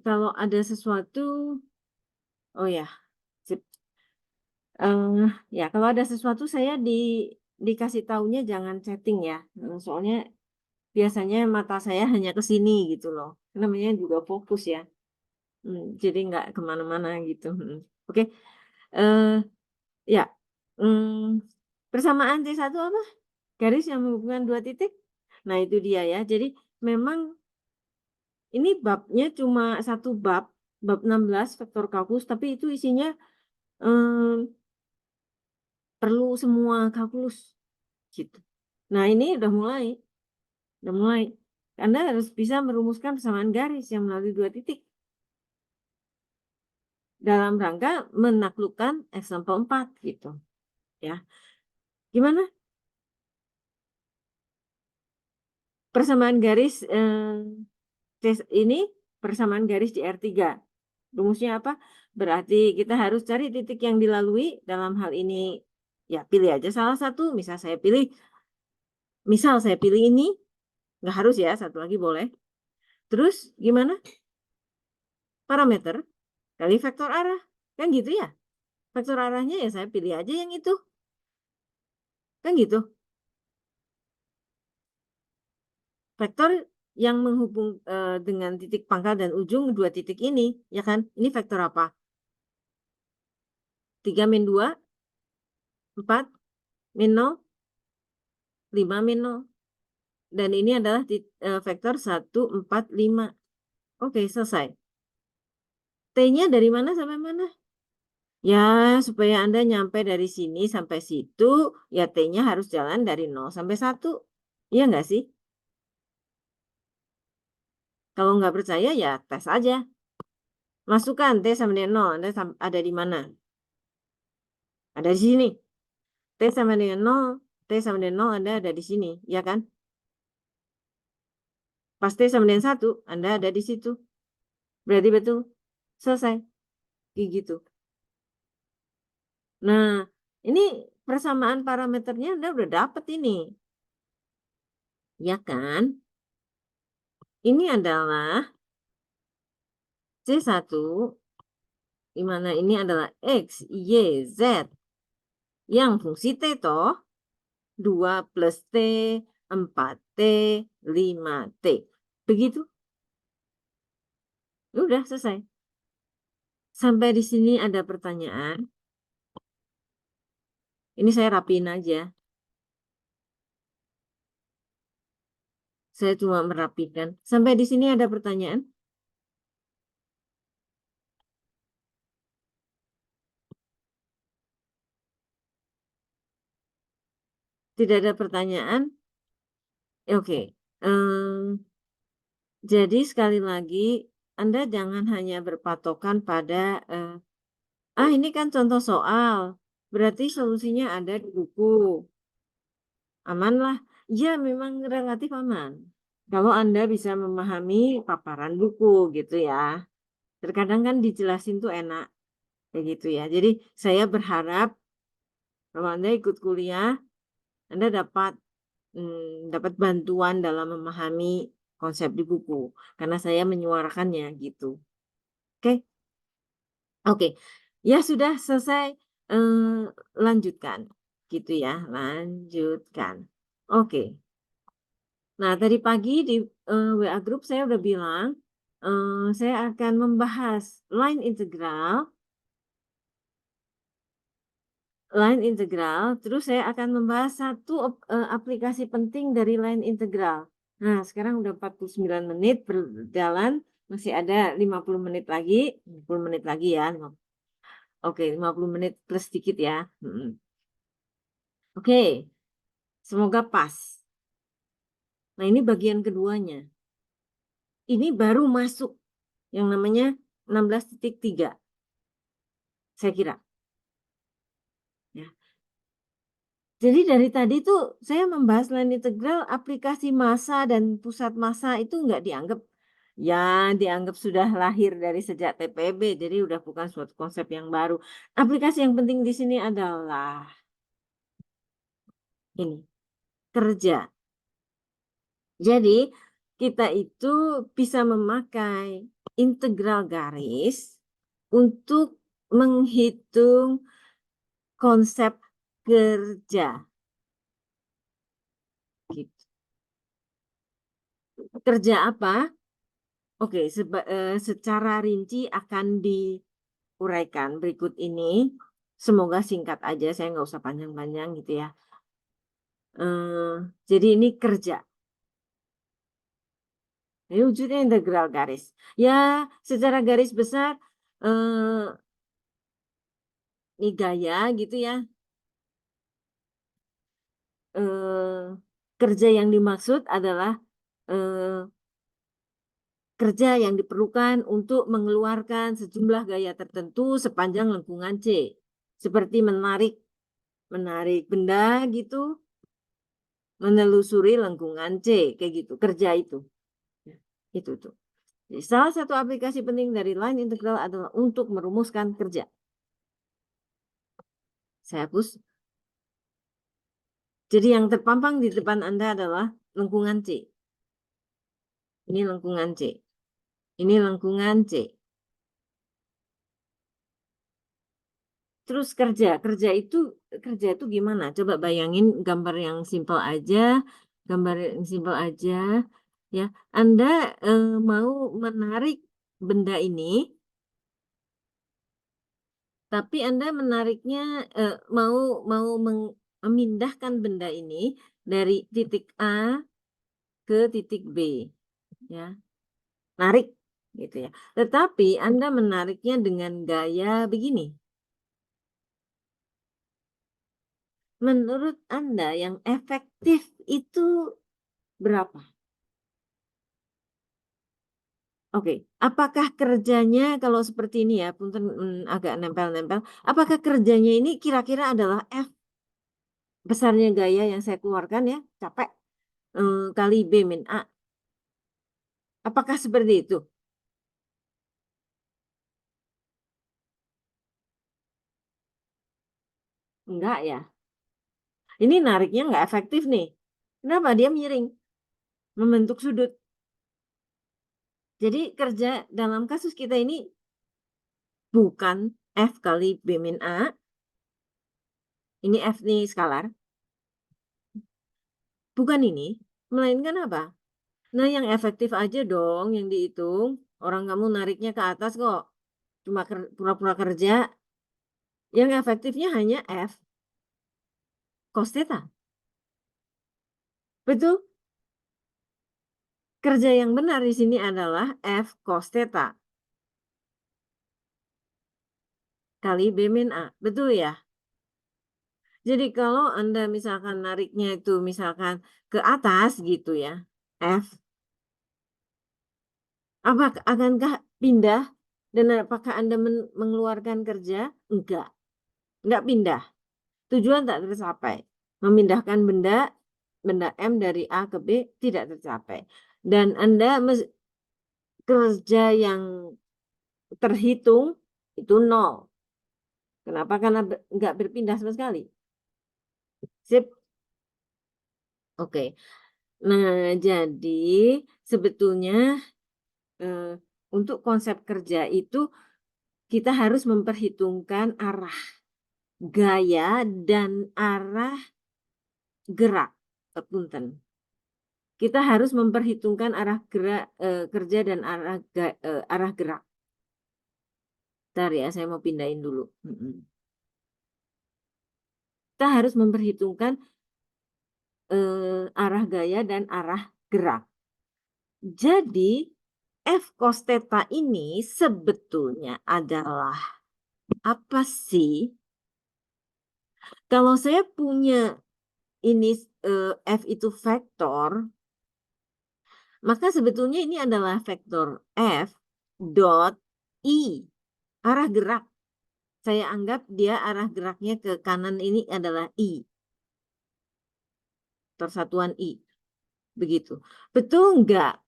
Kalau ada sesuatu, oh ya, sip. Ya kalau ada sesuatu saya dikasih taunya jangan chatting ya. Soalnya biasanya mata saya hanya ke sini gitu loh. Namanya juga fokus ya. Jadi nggak kemana-mana gitu. Oke. Eh, ya. Hmm, persamaan C1 apa? Garis yang menghubungkan 2 titik. Nah, itu dia ya. Jadi memang ini babnya cuma satu bab, bab 16 vektor kalkulus, tapi itu isinya Mmm, perlu semua kalkulus, gitu. Nah, ini udah mulai. Anda harus bisa merumuskan persamaan garis yang melalui 2 titik dalam rangka menaklukkan example 4 gitu, ya. Gimana? Persamaan garis, ini persamaan garis di R3. Rumusnya apa? Berarti kita harus cari titik yang dilalui, dalam hal ini ya pilih aja salah satu, misal saya pilih ini, nggak harus ya, satu lagi boleh. Terus gimana? parameter kali vektor arah. Kan gitu ya? Vektor arahnya ya saya pilih aja yang itu. Kan gitu. Vektor yang menghubung dengan titik pangkal dan ujung dua titik ini, ya kan? Ini vektor apa? 3 min 2, 4 min 0, 5 min 0. Dan ini adalah vektor 1, 4, 5. Oke, selesai. T-nya dari mana sampai mana? Ya, supaya Anda nyampe dari sini sampai situ, ya T-nya harus jalan dari 0 sampai 1. Iya nggak sih? Kalau nggak percaya ya tes aja. Masukkan T sama dengan 0, Anda ada di mana? Ada di sini. T sama dengan 0, T sama dengan 0 Anda ada di sini, ya kan? Pas T sama dengan 1, Anda ada di situ. Berarti betul. Selesai. Kayak gitu. Nah, ini persamaan parameternya Anda udah dapet ini. Ya kan? Ini adalah C1, di mana ini adalah X, Y, Z. Yang fungsi T toh. 2 plus T, 4T, 5T. Begitu. Udah selesai. Sampai di sini ada pertanyaan. Ini saya rapiin aja. Saya cuma merapikan. Sampai di sini ada pertanyaan? Tidak ada pertanyaan? Oke. Jadi sekali lagi, Anda jangan hanya berpatokan pada, ini kan contoh soal, berarti solusinya ada di buku. Aman lah. Ya, memang relatif aman. Kalau Anda bisa memahami paparan buku gitu ya. Terkadang kan dijelasin tuh enak, kayak gitu ya. Jadi saya berharap kalau Anda ikut kuliah, Anda dapat bantuan dalam memahami konsep di buku, karena saya menyuarakannya gitu. Oke? Oke. Ya sudah selesai, lanjutkan, gitu ya, lanjutkan. Oke. Nah, tadi pagi di, WA grup saya udah bilang, saya akan membahas line integral, terus saya akan membahas satu aplikasi penting dari line integral. Nah, sekarang udah 49 menit berjalan, masih ada 50 menit lagi, 50 menit lagi ya, oke, 50 menit plus sedikit ya, Oke, semoga pas. Nah, ini bagian keduanya. Ini baru masuk yang namanya 16.3, saya kira. Ya. Jadi dari tadi tuh saya membahas line integral, aplikasi massa dan pusat massa itu nggak dianggap, ya dianggap sudah lahir dari sejak TPB, jadi udah bukan suatu konsep yang baru. Aplikasi yang penting di sini adalah ini, kerja. Jadi kita itu bisa memakai integral garis untuk menghitung konsep kerja. Gitu. Kerja apa? Oke, secara rinci akan diuraikan berikut ini. Semoga singkat aja, saya nggak usah panjang-panjang gitu ya. Jadi ini kerja. Ini wujudnya integral garis. Ya, secara garis besar, ini gaya gitu ya. Kerja yang dimaksud adalah kerja yang diperlukan untuk mengeluarkan sejumlah gaya tertentu sepanjang lengkungan C. Seperti menarik benda gitu, menelusuri lengkungan C, kayak gitu, kerja itu. Ya, itu tuh. Jadi, salah satu aplikasi penting dari line integral adalah untuk merumuskan kerja. Saya hapus. Jadi yang terpampang di depan Anda adalah lengkungan C. Ini lengkungan C. Ini lengkungan C. Terus kerja itu gimana? Coba bayangin gambar yang simpel aja, gambar yang simpel aja, ya. Anda, mau menarik benda ini, tapi Anda menariknya, mau memindahkan benda ini dari titik A ke titik B, ya, narik, gitu ya. Tetapi Anda menariknya dengan gaya begini. Menurut Anda yang efektif itu berapa? Oke, apakah kerjanya kalau seperti ini ya, punten, agak nempel-nempel, apakah kerjanya ini kira-kira adalah F besarnya gaya yang saya keluarkan ya, capek, kali B min A, apakah seperti itu? Enggak ya? Ini nariknya nggak efektif nih. Kenapa? Dia miring, membentuk sudut. Jadi kerja dalam kasus kita ini bukan F kali B min A, ini F nih skalar, bukan ini, melainkan apa? Nah, yang efektif aja dong yang dihitung. Orang kamu nariknya ke atas kok, cuma pura-pura kerja. Yang efektifnya hanya F cos theta. Betul? Kerja yang benar di sini adalah F cos theta kali B min A. Betul ya? Jadi kalau Anda misalkan nariknya itu misalkan ke atas gitu ya, F, akankah pindah dan apakah Anda mengeluarkan kerja? Enggak pindah. Tujuan tak tercapai. Memindahkan benda benda M dari A ke B tidak tercapai. Dan Anda kerja yang terhitung itu nol. Kenapa? Karena nggak berpindah sama sekali. Sip. Oke. Nah, jadi sebetulnya untuk konsep kerja itu kita harus memperhitungkan arah gaya dan arah gerak. Punten. Kita harus memperhitungkan arah gerak, kerja dan arah gerak. Bentar ya, saya mau pindahin dulu. Kita harus memperhitungkan, arah gaya dan arah gerak. Jadi, F cos theta ini sebetulnya adalah apa sih? Kalau saya punya ini, F itu vektor, maka sebetulnya ini adalah vektor F dot I, arah gerak. Saya anggap dia arah geraknya ke kanan ini adalah I, persatuan I, begitu. Betul nggak?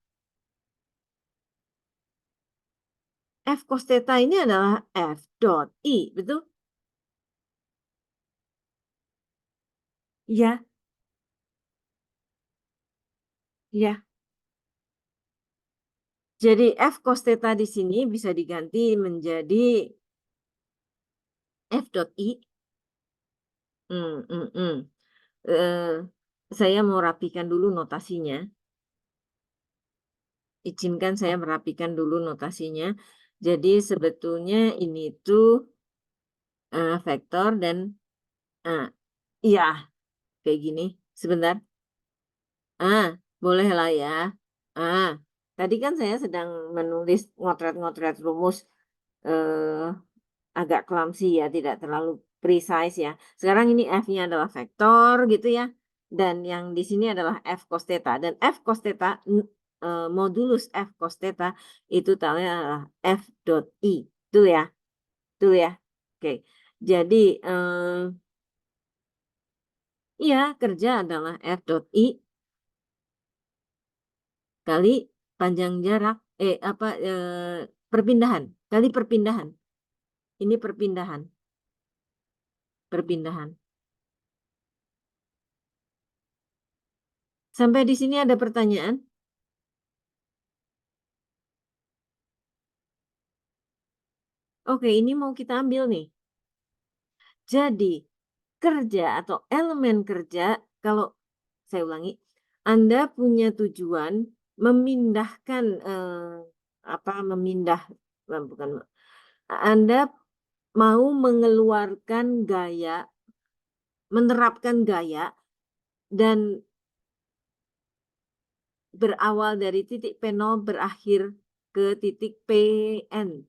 F cos theta ini adalah F dot I, betul? Iya, iya. Jadi F cos theta di sini bisa diganti menjadi F dot I. Hmm, hmm, hmm. Eh, saya mau rapikan dulu notasinya. Izinkan saya merapikan dulu notasinya. Jadi sebetulnya ini tuh vektor dan ah, iya kayak gini. Sebentar. Boleh lah ya. Ah, tadi kan saya sedang menulis ngotret-ngotret rumus eh, agak clumsy ya, tidak terlalu precise ya. Sekarang ini F-nya adalah vektor gitu ya. Dan yang di sini adalah F cos theta. Dan F cos theta, modulus F cos theta itu tahunya adalah F dot I. Itu ya, itu ya. Oke. Jadi, iya kerja adalah F dot I kali panjang jarak, perpindahan, kali perpindahan. Ini perpindahan, perpindahan. Sampai di sini ada pertanyaan? Oke, ini mau kita ambil nih. Jadi, kerja atau elemen kerja, kalau saya ulangi, Anda punya tujuan memindahkan, memindah bukan, Anda mau mengeluarkan gaya, menerapkan gaya dan berawal dari titik P0 berakhir ke titik PN.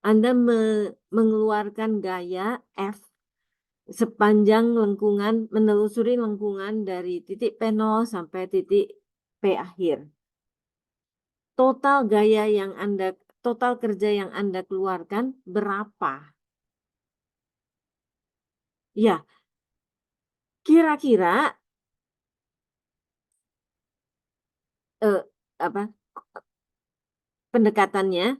Anda mengeluarkan gaya F sepanjang lengkungan, menelusuri lengkungan dari titik P0 sampai titik P akhir. Total kerja yang Anda keluarkan berapa? Ya, kira-kira, eee, apa, pendekatannya,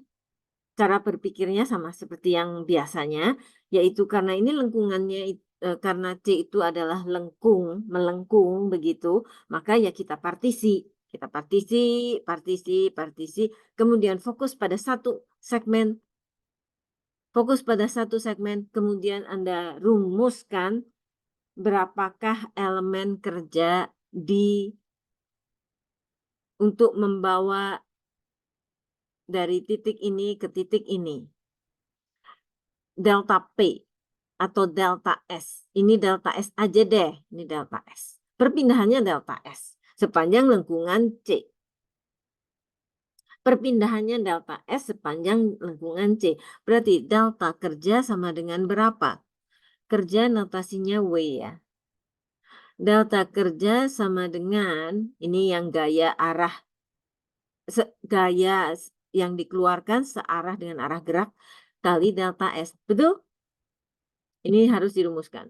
cara berpikirnya sama seperti yang biasanya, yaitu karena ini lengkungannya karena C itu adalah melengkung begitu, maka ya kita partisi. Kita partisi, partisi, partisi, kemudian fokus pada satu segmen, kemudian Anda rumuskan berapakah elemen kerja untuk membawa dari titik ini ke titik ini. Delta P atau delta S. Ini delta S aja deh, ini delta S. Perpindahannya delta S sepanjang lengkungan C. Perpindahannya delta S sepanjang lengkungan C. Berarti delta kerja sama dengan berapa? Kerja notasinya W ya. Delta kerja sama dengan, ini yang gaya yang dikeluarkan searah dengan arah gerak kali delta S. Betul? Ini harus dirumuskan.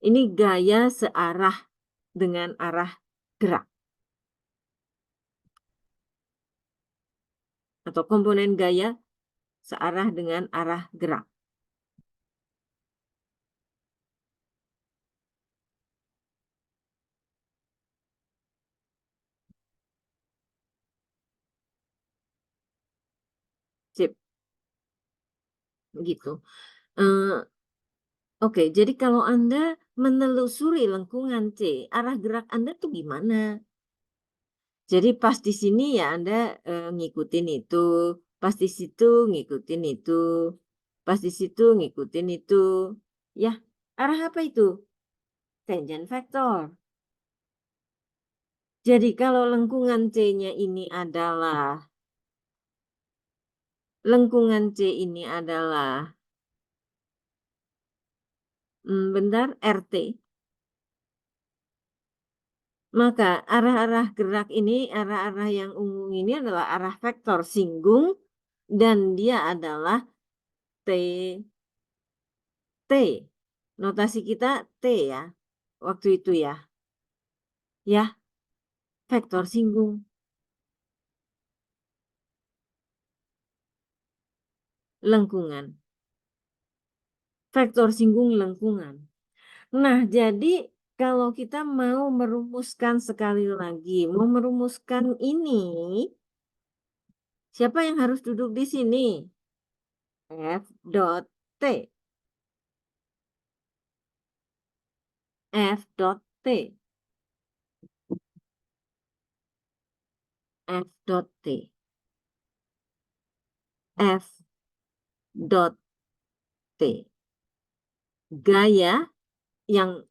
Ini gaya searah dengan arah gerak. Atau komponen gaya searah dengan arah gerak. Sip, gitu. Oke, jadi kalau Anda menelusuri lengkungan C, arah gerak Anda tuh gimana? Jadi pas di sini ya Anda, ngikutin itu, pas di situ ngikutin itu, pas di situ ngikutin itu. Ya, arah apa itu? Tangent vektor. Jadi kalau lengkungan C-nya ini adalah lengkungan C ini adalah, bentar, RT, maka arah-arah gerak ini, arah-arah yang ungu ini adalah arah vektor singgung dan dia adalah T. T. Notasi kita T ya, waktu itu ya. Ya, vektor singgung, lengkungan. Vektor singgung lengkungan. Nah, jadi kalau kita mau merumuskan sekali lagi, mau merumuskan ini, siapa yang harus duduk di sini? F dot T. F dot T. F dot T. F dot T. Gaya yang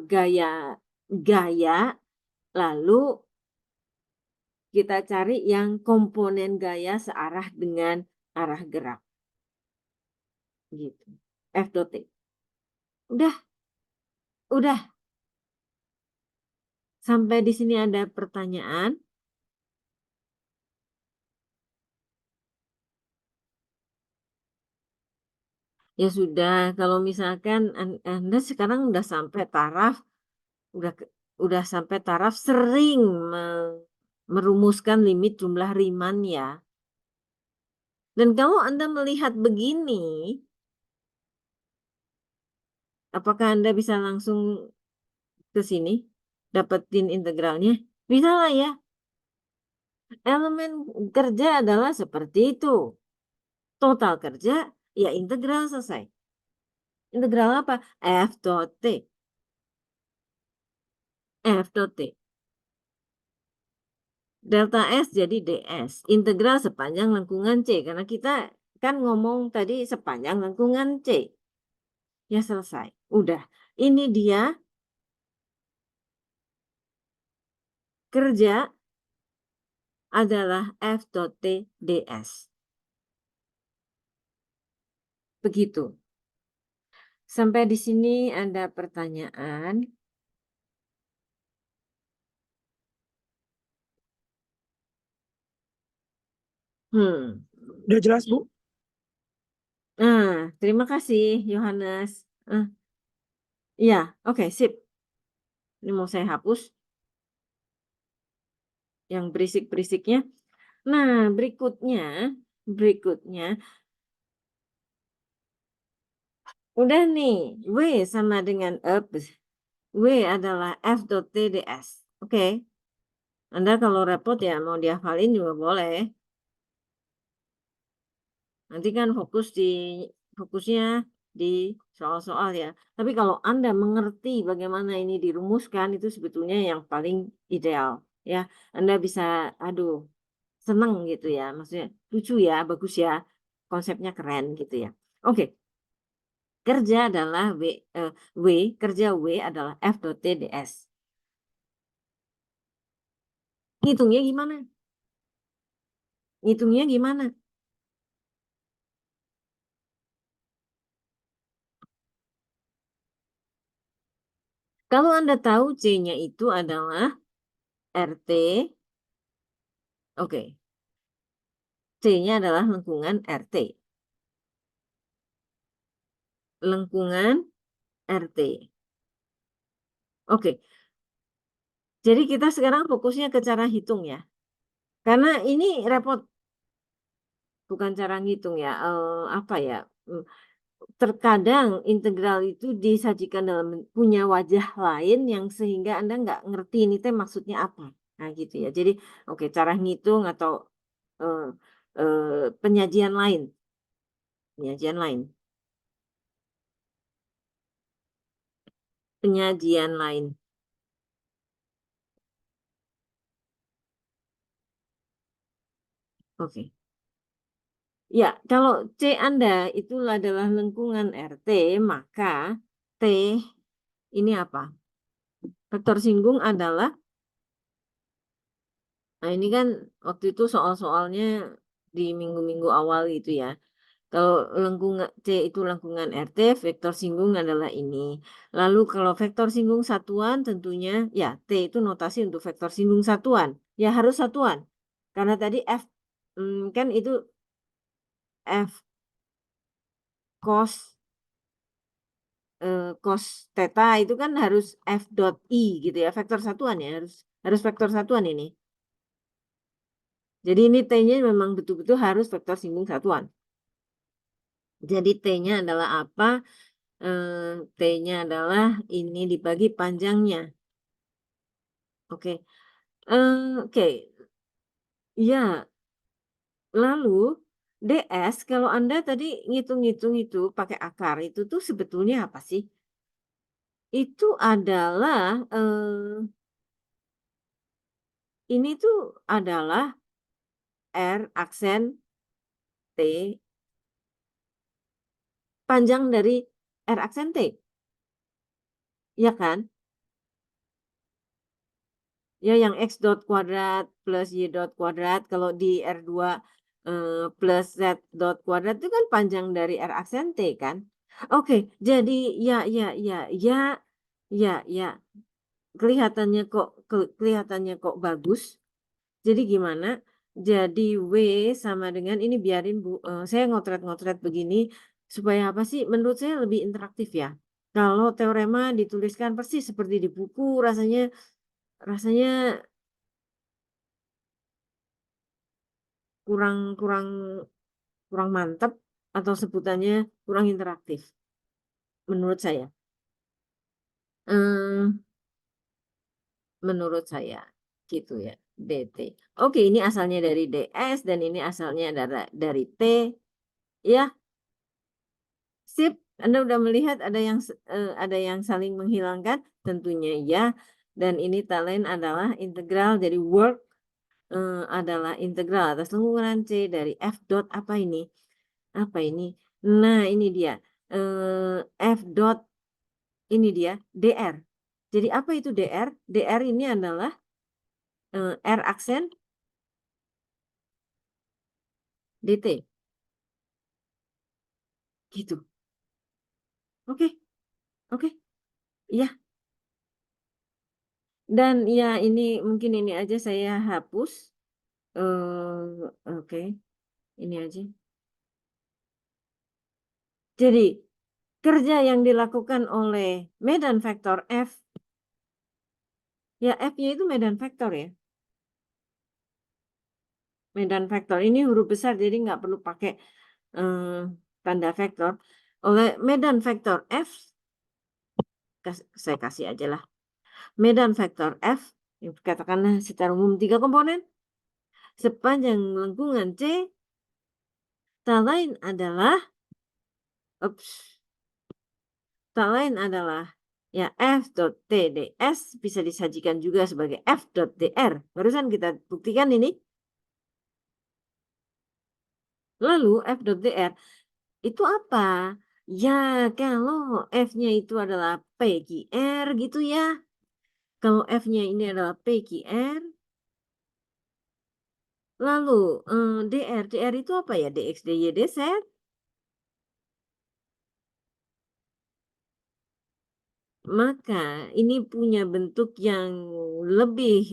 gaya gaya, lalu kita cari yang komponen gaya searah dengan arah gerak. Gitu. F dot T. Udah, sampai di sini ada pertanyaan? Ya sudah, kalau misalkan Anda sekarang udah sampai taraf, udah ke udah sampai taraf sering merumuskan limit jumlah Riemann ya. Dan kalau Anda melihat begini, apakah Anda bisa langsung ke sini, dapetin integralnya? Bisa lah ya. Elemen kerja adalah seperti itu. Total kerja, ya integral selesai. Integral apa? F dot T. F dot T. Delta S jadi ds. Integral sepanjang lengkungan C. Karena kita kan ngomong tadi sepanjang lengkungan C. Ya selesai. Udah. Ini dia kerja adalah F dot T ds. Begitu. Sampai di sini ada pertanyaan? Hmm. Udah jelas, Bu? Terima kasih Yohanes. Iya, oke, sip. Ini mau saya hapus yang berisik-berisiknya. Nah, berikutnya, udah nih, W sama dengan W adalah F dot T ds. Oke, Anda kalau repot ya mau dihafalin juga boleh. Nanti kan fokusnya di soal-soal ya. Tapi kalau Anda mengerti bagaimana ini dirumuskan itu sebetulnya yang paling ideal ya. Anda bisa, aduh, seneng gitu ya, maksudnya lucu ya, bagus ya, konsepnya keren gitu ya. Oke, kerja adalah kerja W adalah F dot T ds. Ngitungnya gimana? Ngitungnya gimana? Kalau Anda tahu C-nya itu adalah RT, oke. C-nya adalah lengkungan RT. Lengkungan RT. Oke, jadi kita sekarang fokusnya ke cara hitung ya. Karena ini repot, bukan cara ngitung ya, apa ya, terkadang integral itu disajikan dalam punya wajah lain yang sehingga Anda nggak ngerti ini teh maksudnya apa. Nah gitu ya. Jadi oke, cara ngitung atau, eee penyajian lain, penyajian lain, penyajian lain. Oke. Ya, kalau C Anda itu adalah lengkungan RT, maka T ini apa? Vektor singgung adalah, nah ini kan waktu itu soal-soalnya di minggu-minggu awal gitu ya. Kalau lengkungan C itu lengkungan RT, vektor singgung adalah ini. Lalu kalau vektor singgung satuan tentunya ya T itu notasi untuk vektor singgung satuan. Ya harus satuan. Karena tadi kan itu F cos cos theta itu kan harus F dot I gitu ya, vektor satuan ya, harus harus vektor satuan ini. Jadi ini T-nya memang betul-betul harus vektor singgung satuan. Jadi T-nya adalah apa? T-nya adalah ini dibagi panjangnya. Oke. Oke. Ya, lalu ds kalau Anda tadi ngitung-ngitung itu pakai akar itu tuh sebetulnya apa sih? Itu adalah, ini tuh adalah R aksen T panjang dari R aksen T, ya kan? Ya yang X dot kuadrat plus Y dot kuadrat kalau di R2 plus Z dot kuadrat itu kan panjang dari R aksen T kan? Oke, jadi ya, kelihatannya kok bagus. Jadi gimana? Jadi W sama dengan ini biarin Bu, saya ngotret-ngotret begini supaya apa sih, menurut saya lebih interaktif ya. Kalau teorema dituliskan persis seperti di buku rasanya rasanya kurang kurang kurang mantap atau sebutannya kurang interaktif menurut saya. Eee, menurut saya, gitu ya. dt. Oke, ini asalnya dari ds dan ini asalnya dari t, ya, sip. Anda udah melihat ada yang saling menghilangkan? Tentunya ya. Dan ini tak lain adalah integral dari work, adalah integral atas lengkungan C dari F dot apa ini? Apa ini? Nah, ini dia, F dot ini dia, dr. Jadi apa itu dr? Dr ini adalah, R aksen dt, gitu. Oke, oke, iya. Dan ya ini mungkin ini aja saya hapus, oke, ini aja. Jadi, kerja yang dilakukan oleh medan vektor F, ya F-nya itu medan vektor ya, medan vektor. Ini huruf besar jadi nggak perlu pakai, eee, tanda vektor. Oleh medan vektor F, saya kasih aja lah, medan vektor F, yang katakanlah secara umum 3 komponen, sepanjang lengkungan C, tak lain adalah, ups, tak lain adalah, ya F dot T ds bisa disajikan juga sebagai F dot dr. Barusan kita buktikan ini. Lalu F dot dr itu apa? Ya, kalau F-nya itu adalah PQR gitu ya. Kalau F-nya ini adalah PQR, lalu, dr itu apa ya? Dx, dy, dz. Maka ini punya bentuk yang lebih,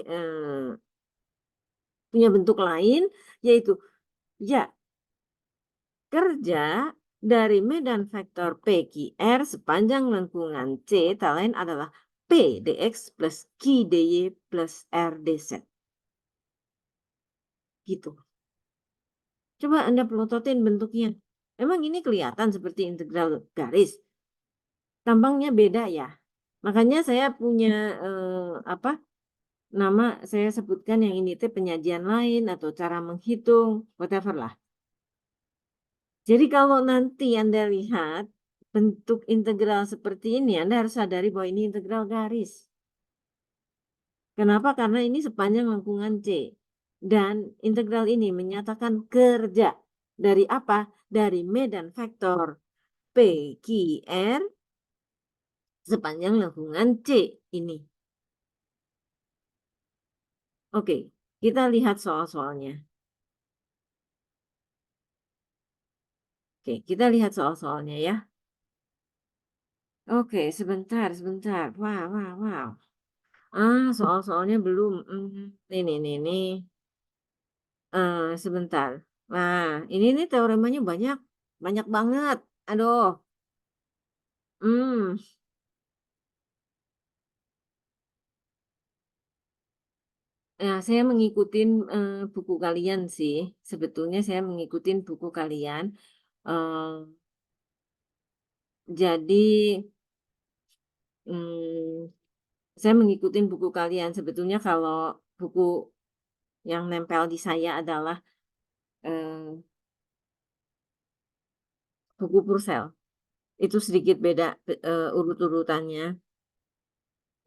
punya bentuk lain, yaitu, ya, kerja dari medan vektor PQR sepanjang lengkungan C tak lain adalah P dx plus Q dy plus R dz. Gitu. Coba Anda pelototin bentuknya. Emang ini kelihatan seperti integral garis? Tampangnya beda ya? Makanya saya punya, apa, nama saya sebutkan yang ini teh penyajian lain atau cara menghitung, whatever lah. Jadi kalau nanti Anda lihat bentuk integral seperti ini, Anda harus sadari bahwa ini integral garis. Kenapa? Karena ini sepanjang lengkungan C. Dan integral ini menyatakan kerja dari apa? Dari medan vektor P, Q, R sepanjang lengkungan C ini. Oke, kita lihat soal-soalnya. Oke, kita lihat soal-soalnya ya. Oke, sebentar, sebentar. Wow, wow, wow. Soal-soalnya belum. Nih. Sebentar. Nah, ini nih teoremanya banyak, banyak banget. Aduh. Hmm. Nah, saya mengikutin, buku kalian sih. Sebetulnya saya mengikutin buku kalian. Eee, jadi, mmm, saya mengikutin buku kalian. Sebetulnya kalau buku yang nempel di saya adalah, eee, buku Purcell. Itu sedikit beda, urut-urutannya.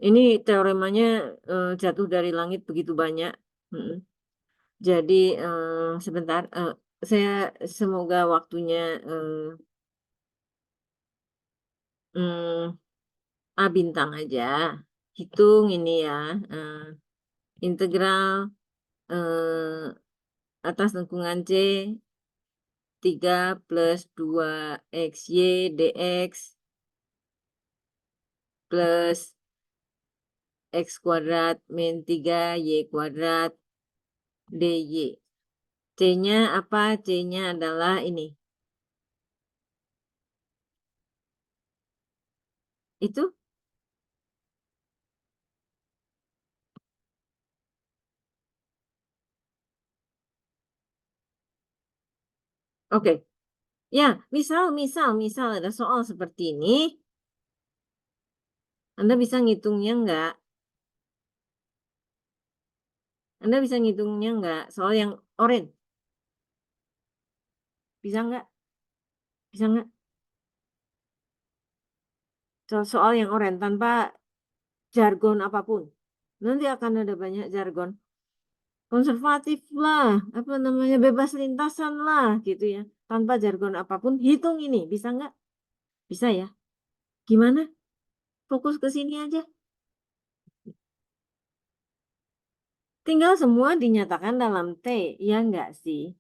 Ini teoremanya, jatuh dari langit begitu banyak. Mhm. Jadi, sebentar, saya semoga waktunya, mmm, bintang aja. Hitung ini ya, integral, eee, atas lengkungan C 3 plus 2xy dx plus x kuadrat min 3 y kuadrat dy. C-nya apa? C-nya adalah ini. Itu? Oke. Ya, misal ada soal seperti ini, Anda bisa ngitungnya nggak? Anda bisa ngitungnya nggak? Soal yang oren, bisa nggak? Bisa nggak? Soal yang oren tanpa jargon apapun. Nanti akan ada banyak jargon. Konservatif lah, apa namanya, bebas lintasan lah, gitu ya. Tanpa jargon apapun, hitung ini, bisa nggak? Bisa ya? Gimana? Fokus ke sini aja. Tinggal semua dinyatakan dalam T, ya nggak sih?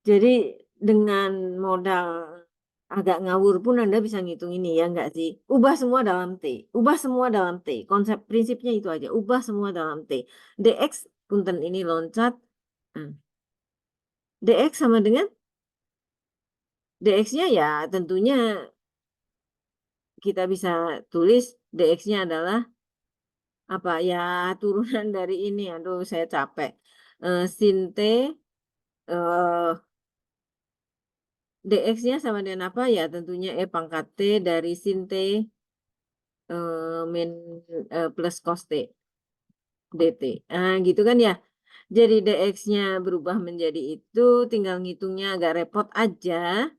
Jadi dengan modal agak ngawur pun Anda bisa ngitung ini, ya nggak sih? Ubah semua dalam T, ubah semua dalam T. Konsep prinsipnya itu aja, ubah semua dalam T. DX, punten ini loncat. DX sama dengan DX-nya ya tentunya kita bisa tulis DX-nya adalah apa ya, turunan dari ini, aduh saya capek. Sin T, DX-nya sama dengan apa ya, tentunya E pangkat T dari sin T, min, plus cos T, dt. Gitu kan ya. Jadi DX-nya berubah menjadi itu, tinggal ngitungnya agak repot aja.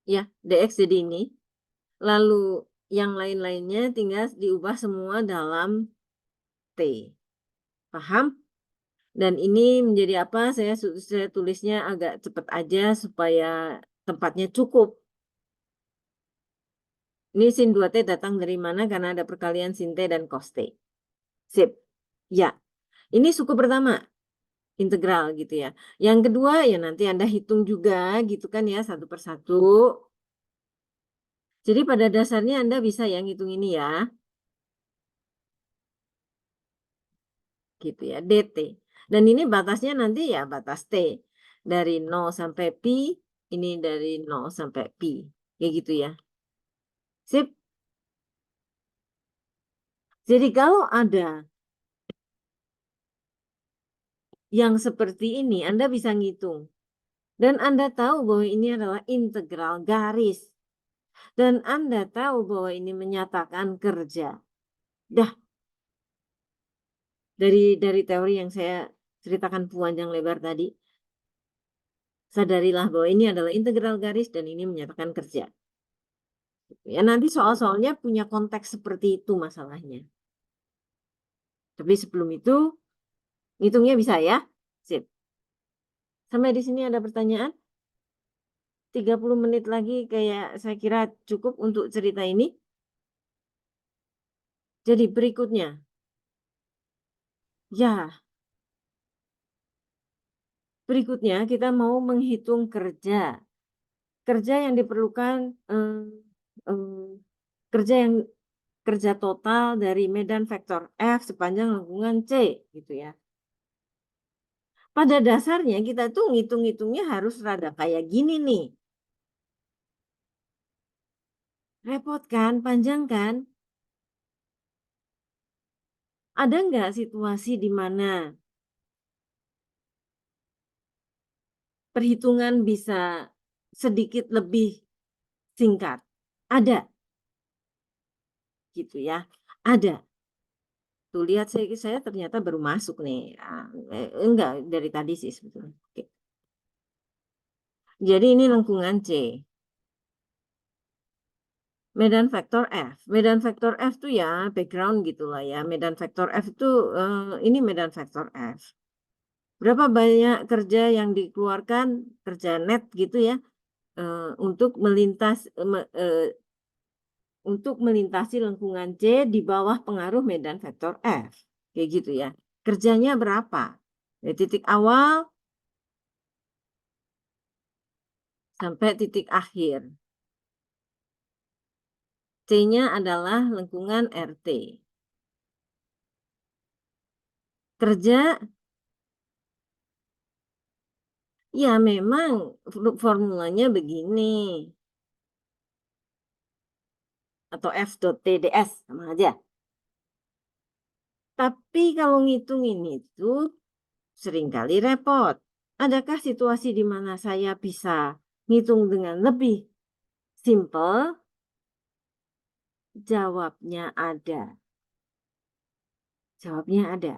Ya, DX jadi ini. Lalu yang lain-lainnya tinggal diubah semua dalam T. Paham? Dan ini menjadi apa, saya tulisnya agak cepat aja supaya tempatnya cukup. Ini sin 2T datang dari mana? Karena ada perkalian sin T dan cos T. Sip. Ya, ini suku pertama, integral gitu ya. Yang kedua ya nanti Anda hitung juga gitu kan ya, satu persatu. Jadi pada dasarnya Anda bisa ya ngitung ini ya. Gitu ya, dt. Dan ini batasnya nanti ya batas T. Dari 0 sampai pi, ini dari 0 sampai pi. Kayak gitu ya. Sip. Jadi kalau ada yang seperti ini, Anda bisa ngitung. Dan Anda tahu bahwa ini adalah integral garis. Dan Anda tahu bahwa ini menyatakan kerja. Dah, dari teori yang saya ceritakan panjang lebar tadi, sadarilah bahwa ini adalah integral garis dan ini menyatakan kerja. Ya, nanti soal-soalnya punya konteks seperti itu masalahnya. Tapi sebelum itu, ngitungnya bisa ya. Sip. Sampai di sini ada pertanyaan? 30 menit lagi kayak saya kira cukup untuk cerita ini. Jadi berikutnya, ya, berikutnya kita mau menghitung kerja. Kerja yang diperlukan, kerja yang kerja total dari medan vektor F sepanjang lengkungan C, gitu ya. Pada dasarnya kita tuh ngitung-ngitungnya harus rada kayak gini nih. Repot kan, panjang kan? Ada nggak situasi di mana perhitungan bisa sedikit lebih singkat? Ada, gitu ya. Ada. Tuh lihat saya ternyata baru masuk nih. Enggak dari tadi sih sebetulnya. Oke. Jadi ini lengkungan C. Medan vektor F. Medan vektor F tuh ya background gitulah ya. Medan vektor F itu ini medan vektor F. Berapa banyak kerja yang dikeluarkan, kerja net gitu ya, untuk melintasi lengkungan C di bawah pengaruh medan vektor F. Kayak gitu ya. Kerjanya berapa? Dari titik awal sampai titik akhir. C-nya adalah lengkungan RT. Kerja, ya memang formulanya begini. Atau F.TDS, sama aja. Tapi kalau ngitungin itu seringkali repot. Adakah situasi di mana saya bisa ngitung dengan lebih simple? Jawabnya ada. Jawabnya ada.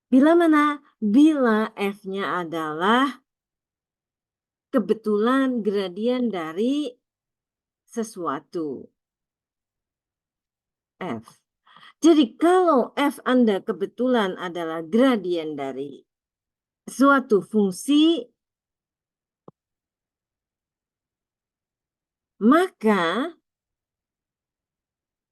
Bila mana? Bila F-nya adalah kebetulan gradien dari sesuatu, F. Jadi kalau F Anda kebetulan adalah gradien dari suatu fungsi, maka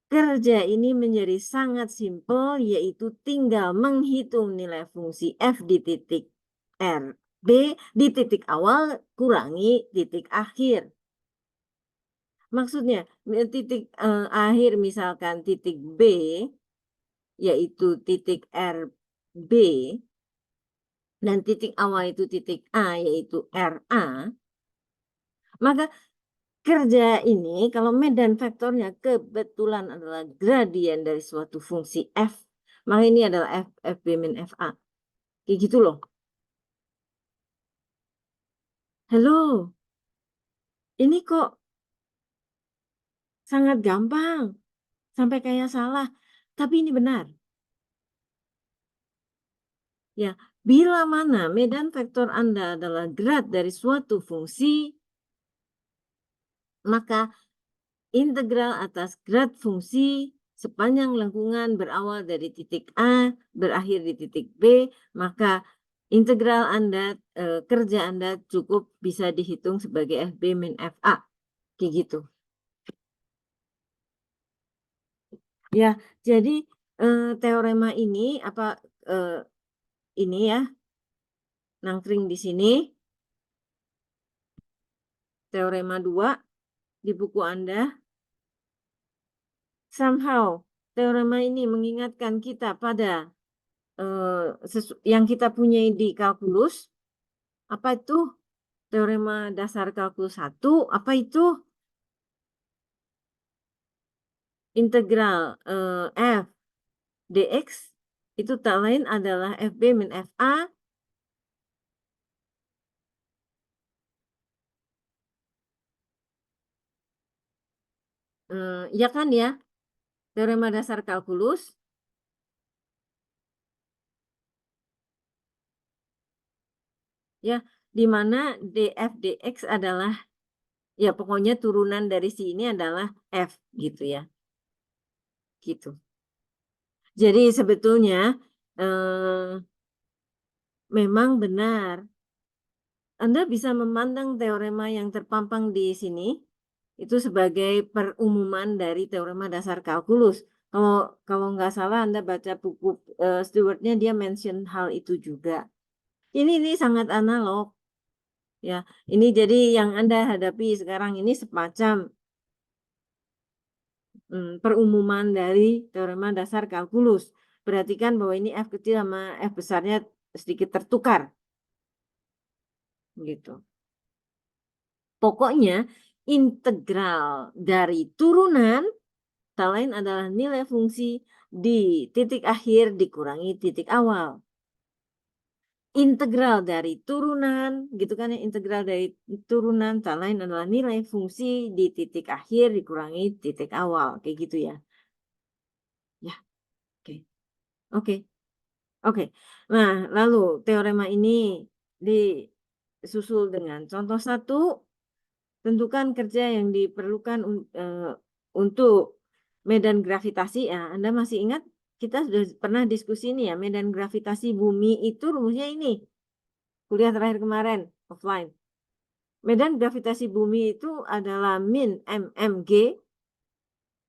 kerja ini menjadi sangat simpel, yaitu tinggal menghitung nilai fungsi F di titik R, B di titik awal kurangi titik akhir. Maksudnya titik akhir misalkan titik B, yaitu titik RB, dan titik awal itu titik A, yaitu RA, maka kerja ini kalau medan vektornya kebetulan adalah gradien dari suatu fungsi F, maka ini adalah FB min FA. Kayak gitu loh. Halo, ini kok sangat gampang, sampai kayak salah. Tapi ini benar. Ya, bila mana medan vektor Anda adalah grad dari suatu fungsi, maka integral atas grad fungsi sepanjang lengkungan berawal dari titik A, berakhir di titik B, maka integral Anda, kerja Anda cukup bisa dihitung sebagai FB min FA. Kayak gitu. Ya, jadi teorema ini ini ya, nangkring di sini, teorema 2 di buku Anda. Somehow, teorema ini mengingatkan kita pada yang kita punya di kalkulus. Apa itu? Teorema dasar kalkulus 1, apa itu? Integral F dx itu tak lain adalah FB min FA ya kan ya? Teorema dasar kalkulus ya, di mana df dx adalah ya pokoknya turunan dari sini adalah F gitu ya. Gitu. Jadi sebetulnya memang benar. Anda bisa memandang teorema yang terpampang di sini itu sebagai perumuman dari teorema dasar kalkulus. Kalau nggak salah Anda baca buku Stewart-nya, dia mention hal itu juga. Ini sangat analog ya. Ini jadi yang Anda hadapi sekarang ini semacam perumuman dari teorema dasar kalkulus. Perhatikan bahwa ini F kecil sama F besarnya sedikit tertukar. Gitu. Pokoknya integral dari turunan tak lain adalah nilai fungsi di titik akhir dikurangi titik awal. Integral dari turunan, gitu kan ya, integral dari turunan tak lain adalah nilai fungsi di titik akhir dikurangi titik awal. Kayak gitu ya. Ya, oke. Oke. Oke. Nah, lalu teorema ini disusul dengan contoh 1. Tentukan kerja yang diperlukan untuk medan gravitasi. Ya, Anda masih ingat kita sudah pernah diskusi ini ya, medan gravitasi bumi itu rumusnya ini. Kuliah terakhir kemarin offline. Medan gravitasi bumi itu adalah min mmg.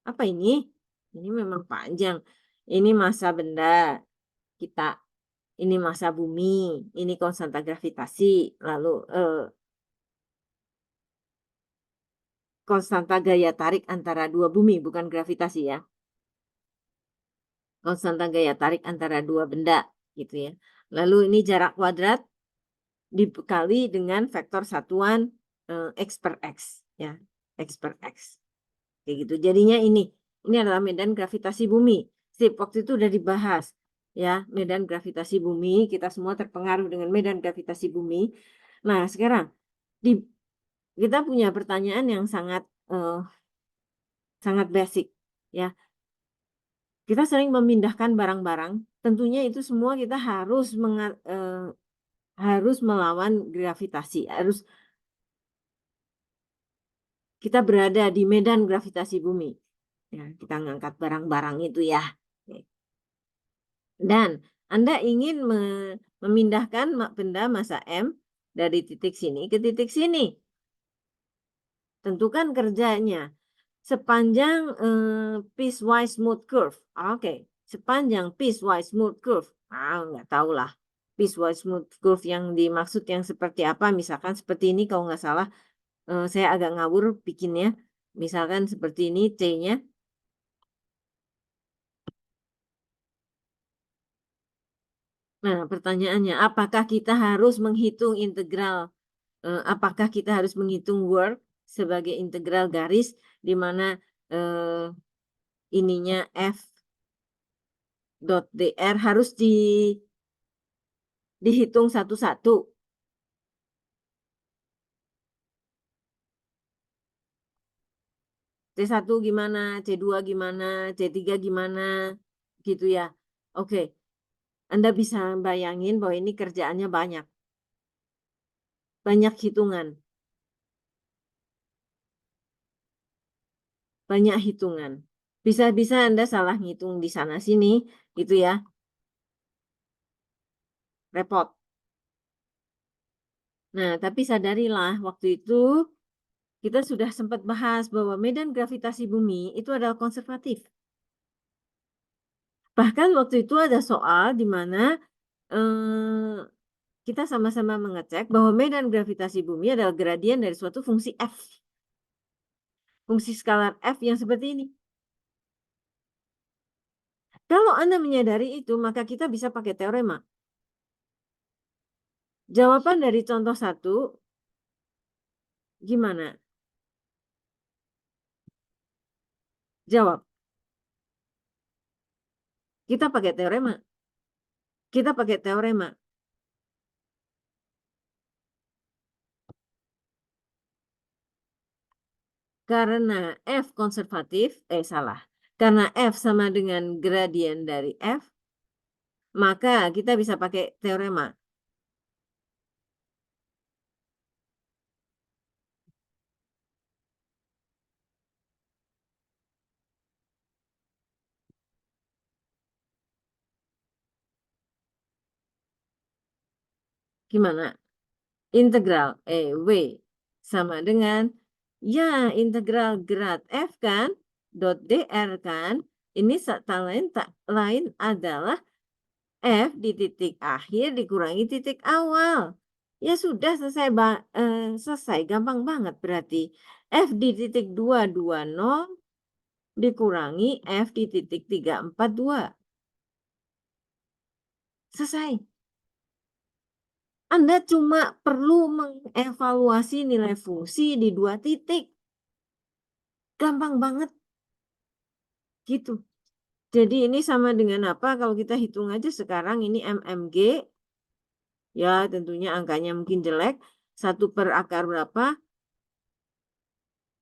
Apa ini? Ini memang panjang. Ini massa benda kita. Ini massa bumi. Ini konstanta gravitasi. Lalu konstanta gaya tarik antara dua bumi, bukan gravitasi ya. Konstanta gaya tarik antara dua benda, gitu ya. Lalu ini jarak kuadrat dikali dengan vektor satuan X per X, ya. X per X. Kayak gitu. Jadinya ini adalah medan gravitasi bumi. Sip, waktu itu udah dibahas. Ya, medan gravitasi bumi, kita semua terpengaruh dengan medan gravitasi bumi. Nah, sekarang kita punya pertanyaan yang sangat sangat basic, ya. Kita sering memindahkan barang-barang, tentunya itu semua kita harus melawan gravitasi, kita berada di medan gravitasi bumi. Ya, kita ngangkat barang-barang itu ya. Dan Anda ingin memindahkan benda massa M dari titik sini ke titik sini. Tentukan kerjanya. Sepanjang, piecewise smooth curve. Oke, sepanjang piecewise smooth curve. Nggak tahulah piecewise smooth curve yang dimaksud yang seperti apa, misalkan seperti ini kalau nggak salah, saya agak ngawur bikinnya. Misalkan seperti ini C-nya. Nah, pertanyaannya, apakah kita harus menghitung work sebagai integral garis di mana, eee, ininya F dot dr harus dihitung satu-satu. C1 gimana, C2 gimana, C3 gimana, gitu ya. Oke, Anda bisa bayangin bahwa ini kerjaannya banyak, banyak hitungan, banyak hitungan. Bisa-bisa Anda salah ngitung di sana sini, gitu ya, repot. Nah, tapi sadarilah waktu itu kita sudah sempat bahas bahwa medan gravitasi bumi itu adalah konservatif. Bahkan waktu itu ada soal di mana eh, kita sama-sama mengecek bahwa medan gravitasi bumi adalah gradien dari suatu fungsi f, fungsi skalar f yang seperti ini. Kalau Anda menyadari itu, maka kita bisa pakai teorema. Jawaban dari contoh satu, gimana? Jawab. Kita pakai teorema. Kita pakai teorema. Karena F konservatif, salah. Karena F sama dengan gradien dari F, maka kita bisa pakai teorema. Gimana? Integral W sama dengan, ya integral grad F kan, dot dr kan, ini tak lain adalah F di titik akhir dikurangi titik awal. Ya sudah selesai, gampang banget berarti. F di titik 220 dikurangi F di titik 342. Selesai. Anda cuma perlu mengevaluasi nilai fungsi di dua titik. Gampang banget gitu. Jadi ini sama dengan apa? Kalau kita hitung aja sekarang ini mmg, ya tentunya angkanya mungkin jelek. 1/akar berapa?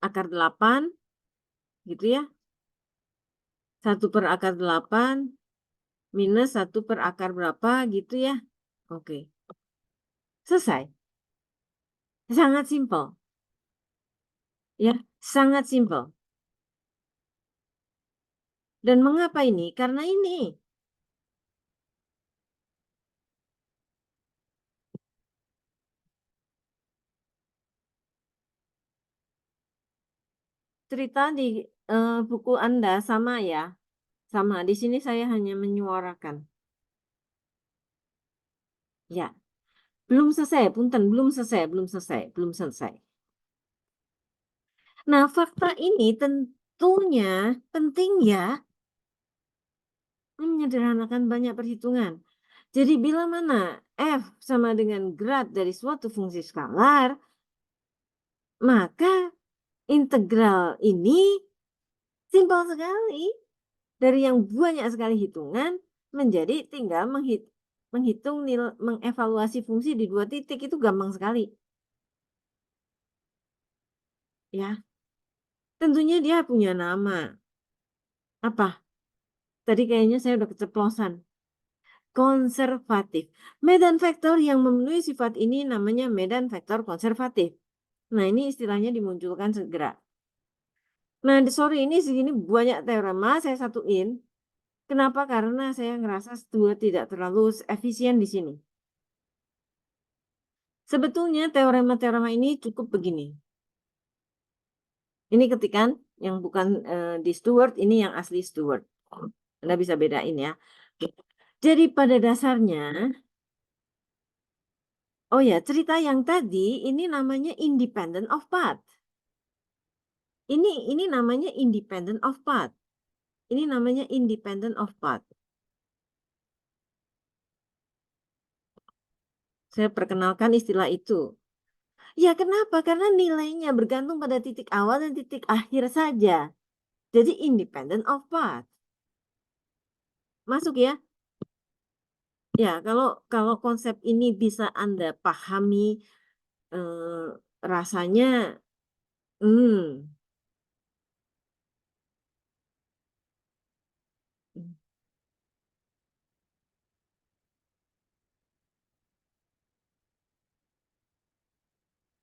Akar 8, gitu ya. 1/akar 8 minus 1/akar berapa gitu ya. Oke, selesai. Sangat simpel. Ya, sangat simpel. Dan mengapa ini? Karena ini. Cerita di buku Anda sama ya. Sama, di sini saya hanya menyuarakan. Ya, belum selesai, punten, belum selesai, belum selesai, belum selesai. Nah, fakta ini tentunya penting ya, menyederhanakan banyak perhitungan. Jadi bila mana f sama dengan grad dari suatu fungsi skalar, maka integral ini simpel sekali. Dari yang banyak sekali hitungan menjadi tinggal menghitung mengevaluasi fungsi di dua titik itu gampang sekali. Ya. Tentunya dia punya nama. Apa? Tadi kayaknya saya udah keceplosan. Konservatif. Medan vektor yang memenuhi sifat ini namanya medan vektor konservatif. Nah, ini istilahnya dimunculkan segera. Nah, di sore ini segini banyak teorema saya satuin. Kenapa? Karena saya ngerasa dua tidak terlalu efisien di sini. Sebetulnya teorema-teorema ini cukup begini. Ini ketikan yang bukan di Stewart, ini yang asli Stewart. Anda bisa bedain ya. Jadi pada dasarnya, oh ya, cerita yang tadi ini namanya independent of path. Ini namanya independent of path. Ini namanya independent of path. Saya perkenalkan istilah itu. Ya kenapa? Karena nilainya bergantung pada titik awal dan titik akhir saja. Jadi independent of path. Masuk ya? Ya, kalau konsep ini bisa Anda pahami, eee, rasanya, mmm,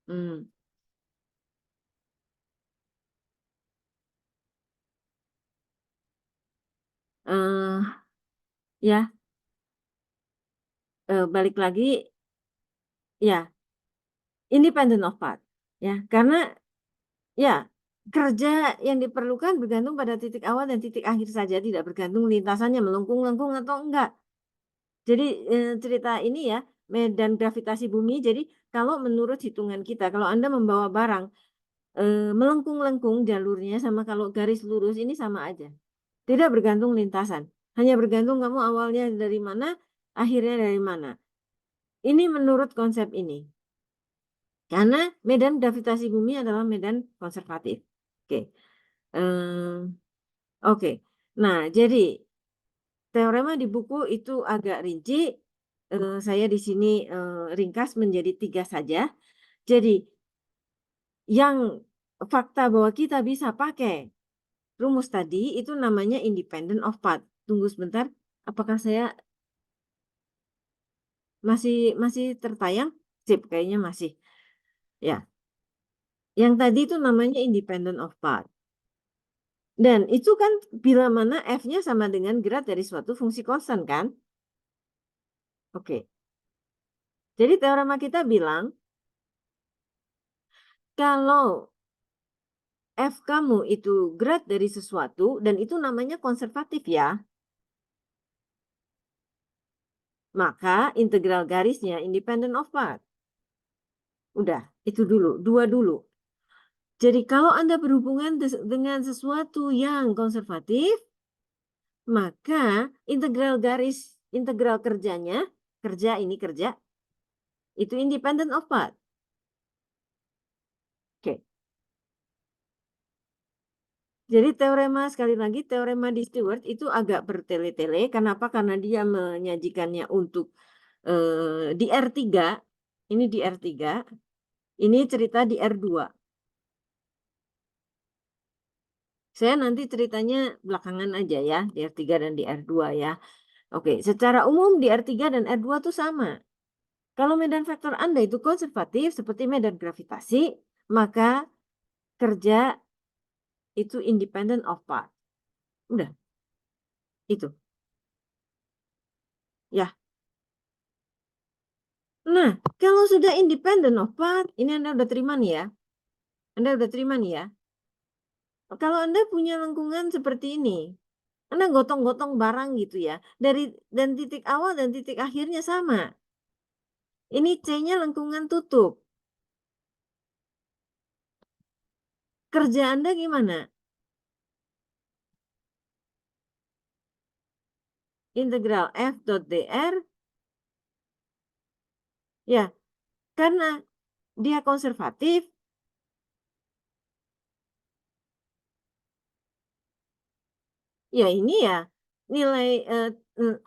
mmm, mmm, ya, balik lagi, ya, independent of path, ya. Karena ya, kerja yang diperlukan bergantung pada titik awal dan titik akhir saja, tidak bergantung lintasannya melengkung-lengkung atau enggak. Jadi, cerita ini ya, medan gravitasi bumi, jadi kalau menurut hitungan kita, kalau Anda membawa barang, melengkung-lengkung jalurnya sama kalau garis lurus ini sama aja. Tidak bergantung lintasan, hanya bergantung kamu awalnya dari mana, akhirnya dari mana. Ini menurut konsep ini. Karena medan gravitasi bumi adalah medan konservatif. Oke, oke. Nah, jadi teorema di buku itu agak rinci, saya di sini, ringkas menjadi 3 saja. Jadi yang fakta bahwa kita bisa pakai rumus tadi itu namanya independent of path. Tunggu sebentar, apakah saya masih tertayang? Sip, kayaknya masih. Ya, yang tadi itu namanya independent of path. Dan itu kan bila mana F-nya sama dengan grad dari suatu fungsi konstan kan? Oke. Jadi teorema kita bilang kalau F kamu itu grad dari sesuatu dan itu namanya konservatif ya, maka integral garisnya independent of path. Udah, itu dulu, dua dulu. Jadi kalau Anda berhubungan dengan sesuatu yang konservatif, maka integral kerjanya, kerja ini kerja, itu independent of path. Oke. Jadi teorema sekali lagi teorema di Stewart itu agak bertele-tele. Kenapa? Karena dia menyajikannya untuk di R3, ini di R3, ini cerita di R2. Saya nanti ceritanya belakangan aja ya, di R3 dan di R2 ya. Oke, secara umum di R3 dan R2 tuh sama. Kalau medan vektor Anda itu konservatif seperti medan gravitasi, maka kerja itu independent of path. Udah, itu. Ya. Nah, kalau sudah independent of path, ini Anda udah terima nih ya. Anda udah terima nih ya. Kalau Anda punya lengkungan seperti ini, Anda gotong-gotong barang gitu ya. Dan titik awal dan titik akhirnya sama. Ini C-nya lengkungan tutup. Kerja Anda gimana? Integral F dot dr, ya, karena dia konservatif, ya ini ya nilai,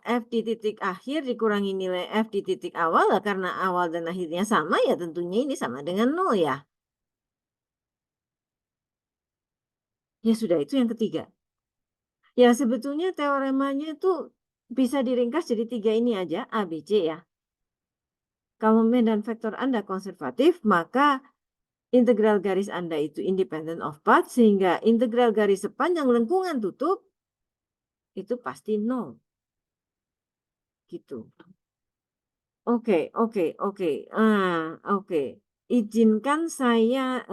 F di titik akhir dikurangi nilai F di titik awal lah karena awal dan akhirnya sama ya tentunya ini sama dengan nol ya. Ya sudah, itu yang ketiga. Ya sebetulnya teoremanya itu bisa diringkas jadi 3 ini aja, A, B, C ya. Kalau medan vektor Anda konservatif, maka integral garis Anda itu independent of path, sehingga integral garis sepanjang lengkungan tutup itu pasti nol, gitu. Oke, oke, oke. Oke. Izinkan saya,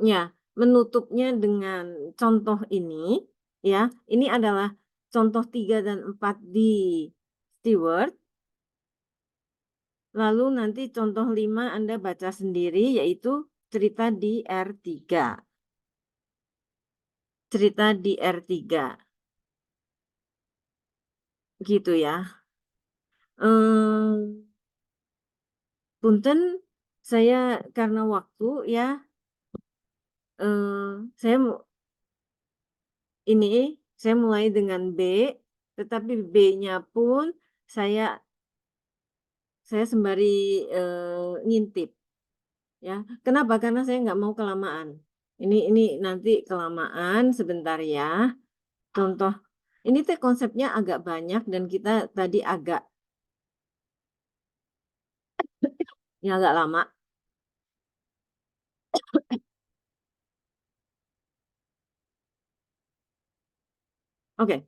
ya, menutupnya dengan contoh ini, ya. Ini adalah contoh 3 dan 4 di Stewart, lalu nanti contoh 5 Anda baca sendiri, yaitu cerita di R3, cerita di R3, gitu ya. Mmm, punten, saya karena waktu ya, saya saya mulai dengan B, tetapi B-nya pun saya sembari, ngintip ya. Kenapa? Karena saya nggak mau kelamaan. Ini nanti kelamaan, sebentar ya. Contoh, ini teh konsepnya agak banyak dan kita tadi agak ya agak lama. Oke,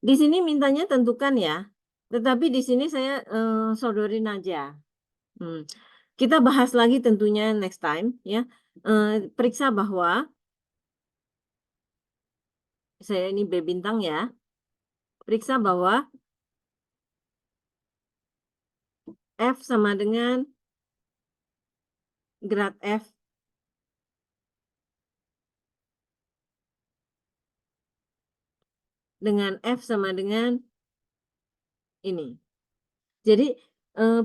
di sini mintanya tentukan ya, tetapi di sini saya, sodorin aja. Mmm, kita bahas lagi tentunya next time ya, periksa bahwa saya ini B bintang ya, periksa bahwa F sama dengan grad F dengan F sama dengan ini. Jadi,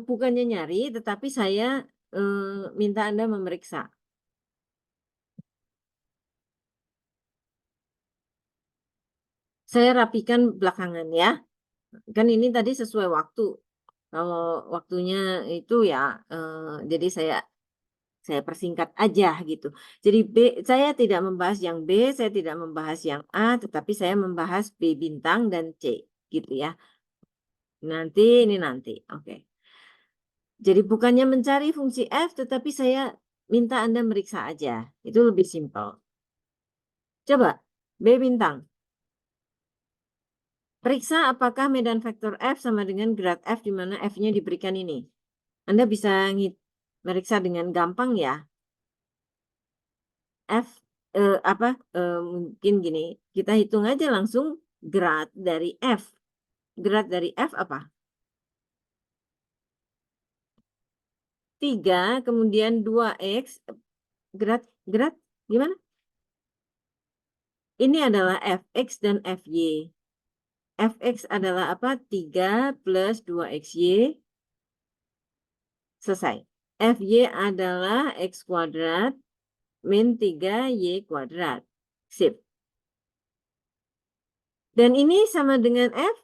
bukannya nyari, tetapi saya, minta Anda memeriksa. Saya rapikan belakangan ya, kan ini tadi sesuai waktu. Kalau waktunya itu ya, jadi saya persingkat aja gitu. Jadi B, saya tidak membahas yang B, saya tidak membahas yang A, tetapi saya membahas B bintang dan C, gitu ya. Ini nanti, oke. Jadi bukannya mencari fungsi F, tetapi saya minta Anda meriksa aja, itu lebih simpel. Coba, B bintang, periksa apakah medan vektor F sama dengan grad F di mana F-nya diberikan ini. Anda bisa meriksa dengan gampang ya. F, mungkin gini, kita hitung aja langsung grad dari F. Grad dari F apa? 3 kemudian 2x, grad grad gimana? Ini adalah Fx dan Fy. Fx adalah apa? 3 plus 2xy, selesai. Fy adalah x kuadrat min 3y kuadrat. Sip. Dan ini sama dengan F?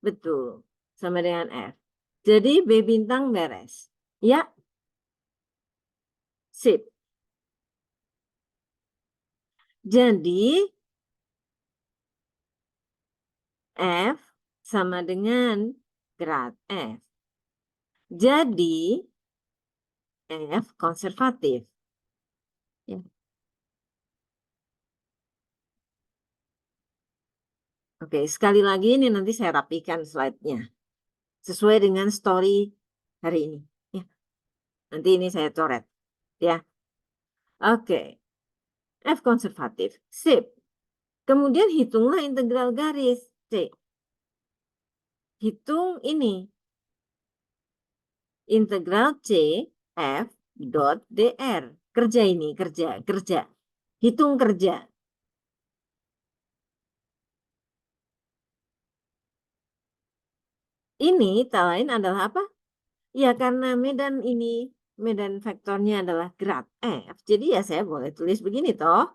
Betul, sama dengan F. Jadi B bintang beres. Ya, sip. Jadi F sama dengan grad F. Jadi F konservatif. Ya. Oke, sekali lagi ini nanti saya rapikan slide-nya. Sesuai dengan story hari ini. Ya, nanti ini saya coret. Ya, oke. F konservatif. Sip. Kemudian hitunglah integral garis C. Hitung ini. Integral C F dot dr. Kerja ini, kerja, kerja. Hitung kerja. Ini tak lain adalah apa? Ya karena medan vektornya adalah grad F. Jadi ya saya boleh tulis begini toh.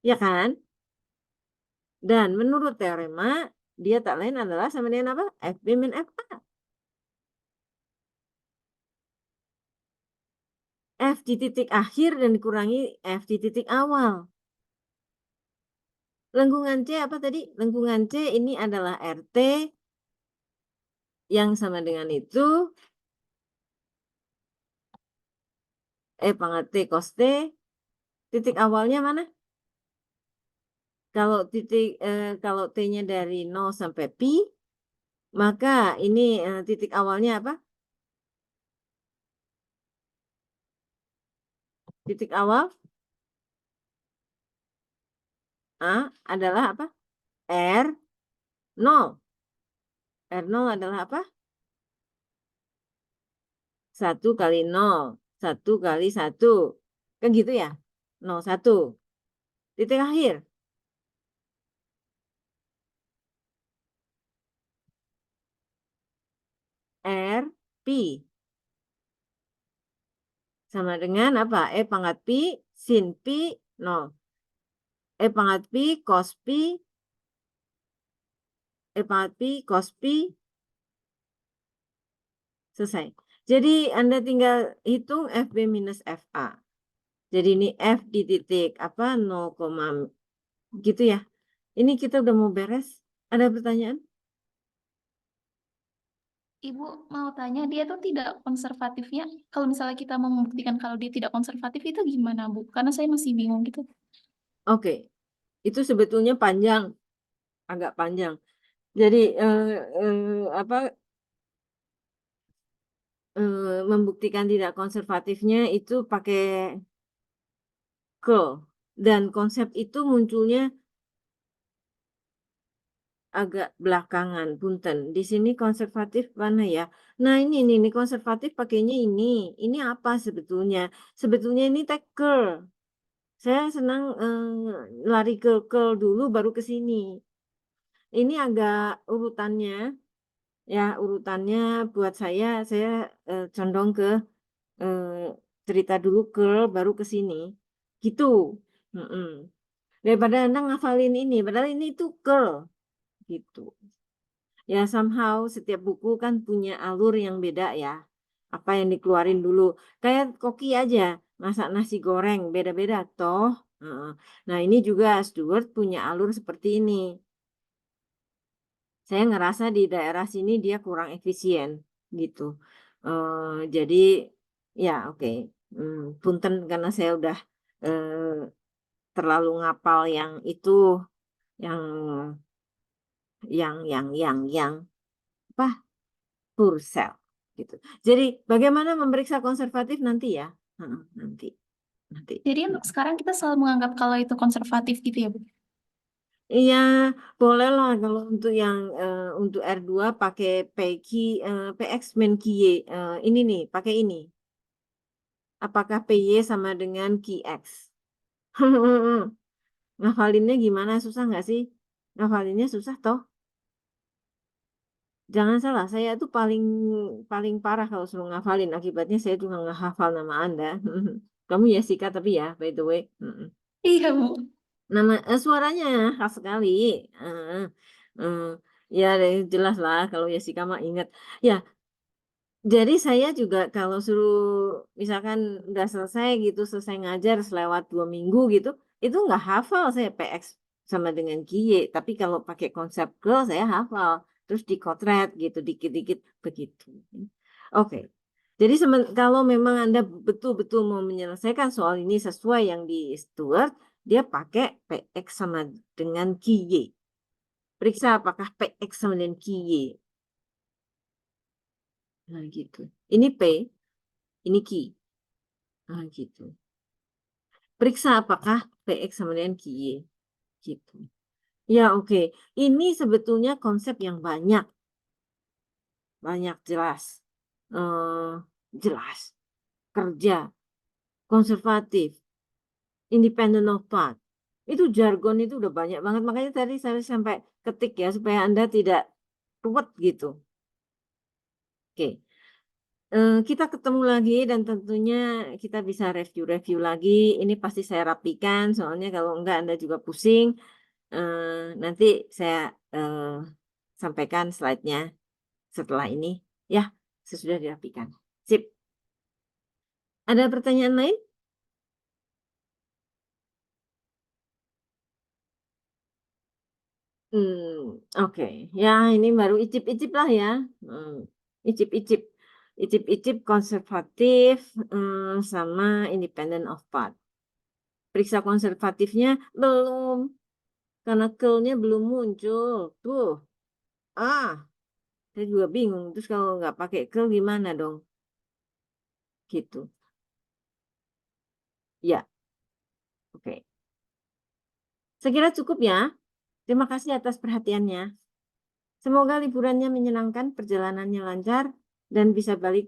Ya kan? Dan menurut teorema, dia tak lain adalah sama dengan apa? FB min FA. F di titik akhir dan dikurangi F di titik awal. Lengkungan C apa tadi? Lengkungan C ini adalah RT yang sama dengan itu pangkat T cos T, titik awalnya mana? Kalau kalau T-nya dari 0 sampai pi, maka ini, titik awalnya apa? Titik awal adalah apa? R0. R0 adalah apa? 1 kali 0, 1 kali 1. Kan gitu ya? 0, 1. Titik akhir. R, pi. Sama dengan apa? Pangkat pi, sin pi, 0. Pangkat pi, cos pi, pangkat pi, cos pi, selesai. Jadi Anda tinggal hitung FB minus FA. Jadi ini F di titik apa 0, gitu ya. Ini kita udah mau beres. Ada pertanyaan? Ibu mau tanya, dia tuh tidak konservatifnya. Kalau misalnya kita mau membuktikan kalau dia tidak konservatif itu gimana, Bu? Karena saya masih bingung gitu. Oke. Itu sebetulnya panjang, agak panjang. Jadi apa membuktikan tidak konservatifnya itu pakai curl dan konsep itu munculnya agak belakangan, punten. Di sini konservatif mana ya? Nah ini konservatif pakainya ini. Ini apa sebetulnya? Sebetulnya ini tag curl. Saya senang lari ke curl dulu baru ke sini. Ini agak urutannya, ya urutannya buat saya condong ke cerita dulu curl baru ke sini. Gitu. Mhm. Daripada Anda ngafalin ini, padahal ini tuh curl gitu. Ya somehow setiap buku kan punya alur yang beda ya. Apa yang dikeluarin dulu. Kayak koki aja, masak nasi goreng beda-beda toh. Heeh. Nah, ini juga Stuart punya alur seperti ini. Saya ngerasa di daerah sini dia kurang efisien gitu. Jadi ya oke, punten karena saya udah terlalu ngapal yang itu, yang yang apa, Purcell gitu. Jadi bagaimana memeriksa konservatif nanti ya? Heeh, nanti nanti. Jadi untuk sekarang kita selalu menganggap kalau itu konservatif gitu ya, Bu? Iya, bolehlah kalau untuk yang, untuk R2 pakai PX min QY, ini nih, pakai ini. Apakah PY sama dengan QX? Ngafalinnya gimana, susah nggak sih? Ngafalinnya susah toh? Jangan salah, saya tuh paling paling parah kalau suruh ngafalin, akibatnya saya juga nggak hafal nama Anda. Kamu Jessica tapi ya, by the way, Iya, Bu. suaranya khas sekali, heeh, ya jelas lah kalau Jessica mah inget. Ya, jadi saya juga kalau suruh misalkan udah selesai gitu, selesai ngajar selewat 2 minggu gitu, itu nggak hafal saya PX sama dengan Kie, tapi kalau pakai konsep girl saya hafal, terus dikotret gitu dikit-dikit begitu. Oke. Jadi kalau memang Anda betul-betul mau menyelesaikan soal ini sesuai yang di Stuart, dia pakai PX sama dengan Kie. Periksa apakah PX sama dengan Kie. Nah gitu. Ini P, ini Q. Nah, gitu. Periksa apakah PX sama dengan QY. Gitu. Ya, oke. Ini sebetulnya konsep yang banyak. Banyak jelas. Eh, jelas. Kerja. Konservatif. Independent of thought. Itu jargon itu udah banyak banget. Makanya tadi saya sampai ketik ya, supaya Anda tidak ruwet gitu. Oke. Kita ketemu lagi dan tentunya kita bisa review-review lagi. Ini pasti saya rapikan, soalnya kalau enggak Anda juga pusing. Nanti saya sampaikan slide-nya setelah ini, ya, sesudah dirapikan. Sip. Ada pertanyaan lain? Oke. Ya ini baru icip-icip lah ya, icip-icip. Icip-icip konservatif, sama independent of part. Periksa konservatifnya belum, karena nya belum muncul. Tuh, ah, saya juga bingung, terus kalau nggak pakai gimana dong? Gitu. Ya, oke. Saya kira cukup ya. Terima kasih atas perhatiannya. Semoga liburannya menyenangkan, perjalanannya lancar, dan bisa balik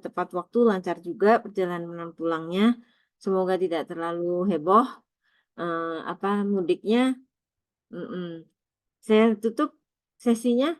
tepat waktu, lancar juga perjalanan pulangnya. Semoga tidak terlalu heboh mudiknya. Mhm. Saya tutup sesinya.